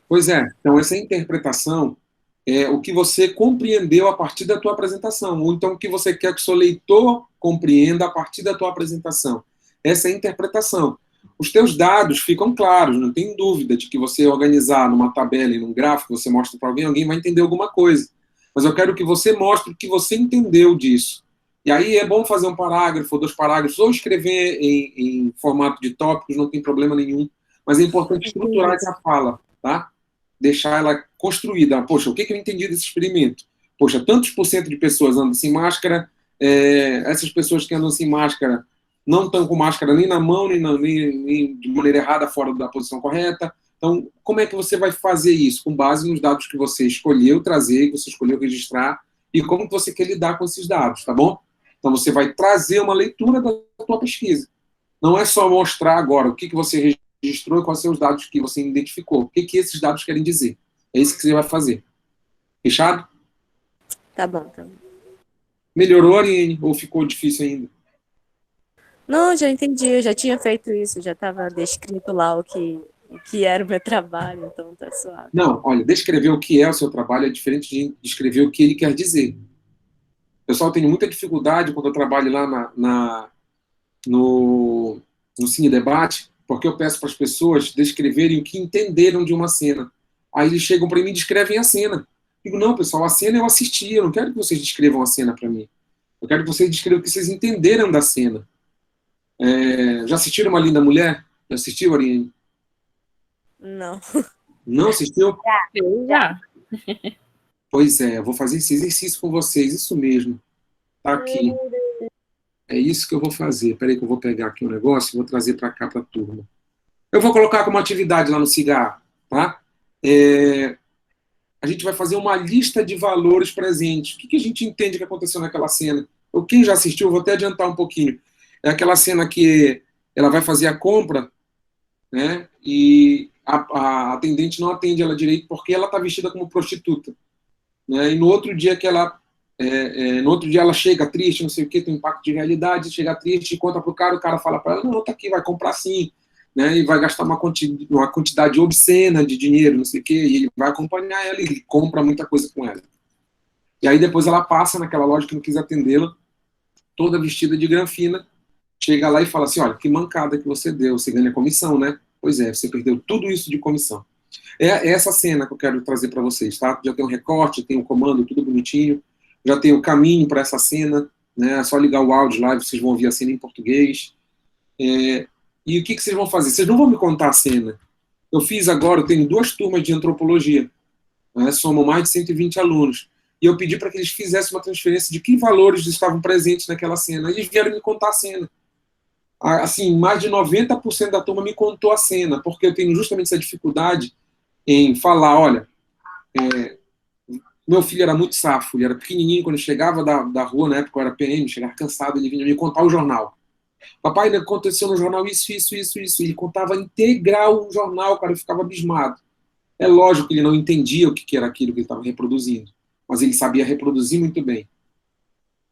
Pois é. Então, essa interpretação é o que você compreendeu a partir da tua apresentação, ou então o que você quer que o seu leitor compreenda a partir da tua apresentação. Essa é a interpretação. Os teus dados ficam claros, não tem dúvida de que você organizar numa tabela e num gráfico, você mostra para alguém vai entender alguma coisa. Mas eu quero que você mostre o que você entendeu disso. E aí é bom fazer um parágrafo ou 2 parágrafos, ou escrever em formato de tópicos, não tem problema nenhum. Mas é importante estruturar essa fala, tá? Deixar ela construída. Poxa, o que eu entendi desse experimento? Poxa, tantos por cento de pessoas andam sem máscara, essas pessoas que andam sem máscara não estão com máscara nem na mão, nem de maneira errada, fora da posição correta. Então, como é que você vai fazer isso? Com base nos dados que você escolheu trazer, que você escolheu registrar, e como que você quer lidar com esses dados, tá bom? Então, você vai trazer uma leitura da tua pesquisa. Não é só mostrar agora o que você registrou e quais são os dados que você identificou. O que esses dados querem dizer. É isso que você vai fazer. Fechado? Tá bom, tá bom. Melhorou, Ariane? Ou ficou difícil ainda? Não, já entendi, eu já tinha feito isso, já estava descrito lá o que era o meu trabalho, então tá suave. Não, olha, descrever o que é o seu trabalho é diferente de descrever o que ele quer dizer. Pessoal, eu tenho muita dificuldade quando eu trabalho lá no Cine Debate, porque eu peço para as pessoas descreverem o que entenderam de uma cena. Aí eles chegam para mim e descrevem a cena. Eu digo, não, pessoal, a cena eu assisti, eu não quero que vocês descrevam a cena para mim. Eu quero que vocês descrevam o que vocês entenderam da cena. Já assistiram Uma Linda Mulher? Já assistiu, Ariane? Não. Não assistiu? Já. Pois é, eu vou fazer esse exercício com vocês, isso mesmo. Tá aqui. É isso que eu vou fazer. Peraí que eu vou pegar aqui um negócio e vou trazer para cá para a turma. Eu vou colocar como atividade lá no cigarro, tá? A gente vai fazer uma lista de valores presentes. O que a gente entende que aconteceu naquela cena? Ou quem já assistiu, eu vou até adiantar um pouquinho. É aquela cena que ela vai fazer a compra, né? E a atendente não atende ela direito porque ela está vestida como prostituta, né? E no outro dia que ela no outro dia ela chega triste, não sei o que, tem um impacto de realidade, chega triste e conta pro cara, o cara fala para ela, não, tá aqui, vai comprar sim, né? E vai gastar uma quantidade obscena de dinheiro, não sei o que, e ele vai acompanhar ela e ele compra muita coisa com ela. E aí depois ela passa naquela loja que não quis atendê-la, toda vestida de granfina, chega lá e fala assim, olha, que mancada que você deu, você ganha comissão, né? Pois é, você perdeu tudo isso de comissão. É essa cena que eu quero trazer para vocês, tá? Já tem um recorte, tem um comando, tudo bonitinho, já tem o caminho para essa cena, né? É só ligar o áudio lá e vocês vão ouvir a cena em português. E o que vocês vão fazer? Vocês não vão me contar a cena. Eu fiz agora, eu tenho 2 turmas de antropologia, né? Somam mais de 120 alunos. E eu pedi para que eles fizessem uma transferência de que valores estavam presentes naquela cena. E eles vieram me contar a cena. Assim, mais de 90% da turma me contou a cena, porque eu tenho justamente essa dificuldade em falar, olha, meu filho era muito safo, ele era pequenininho, quando chegava da rua, na época eu era PM, chegava cansado, ele vinha me contar o jornal. Papai, aconteceu no jornal isso. Ele contava integral o jornal, cara, eu ficava abismado. É lógico que ele não entendia o que era aquilo que ele estava reproduzindo, mas ele sabia reproduzir muito bem.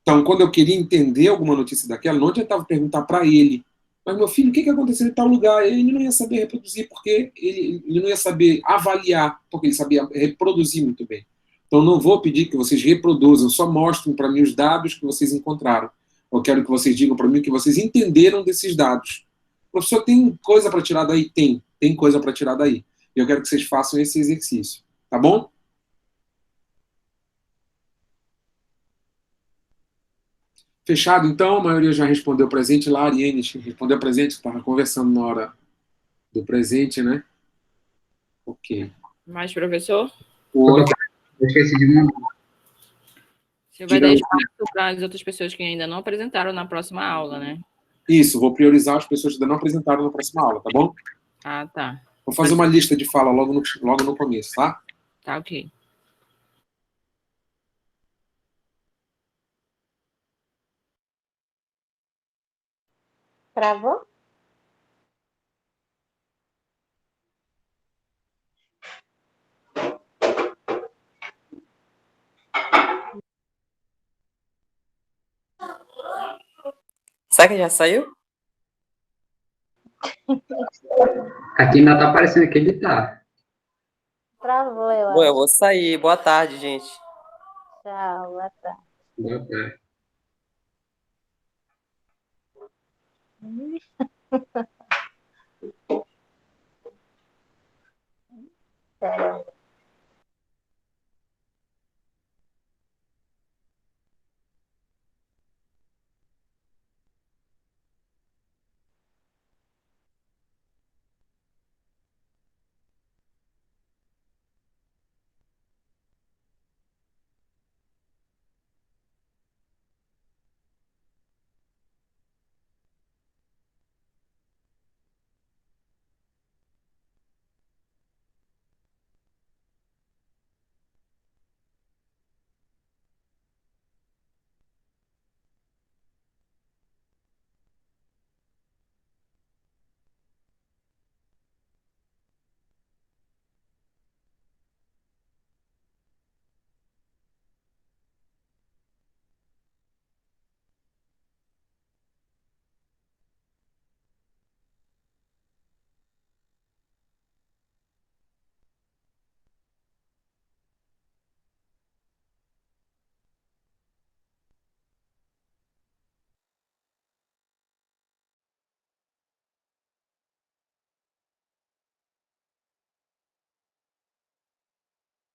Então, quando eu queria entender alguma notícia daquela, não adiantava perguntar para ele, mas meu filho, o que aconteceu em tal lugar? Ele não ia saber reproduzir, porque ele não ia saber avaliar, porque ele sabia reproduzir muito bem. Então, não vou pedir que vocês reproduzam, só mostrem para mim os dados que vocês encontraram. Eu quero que vocês digam para mim o que vocês entenderam desses dados. O professor, tem coisa para tirar daí? Tem coisa para tirar daí. E eu quero que vocês façam esse exercício. Tá bom? Fechado, então? A maioria já respondeu presente lá. A Ariane respondeu presente, estava conversando na hora do presente, né? Ok. Mais, professor? Eu esqueci de mandar. Você vai dar espaço para as outras pessoas que ainda não apresentaram na próxima aula, né? Isso, vou priorizar as pessoas que ainda não apresentaram na próxima aula, tá bom? Ah, tá. Vou fazer uma lista de fala logo no começo, tá? Tá, ok. Travou? Será que já saiu? Aqui ainda tá aparecendo que ele tá. Travou, eu Bom, eu acho. vou sair. Boa tarde, gente. Tchau, boa tarde. Boa tarde. Sério.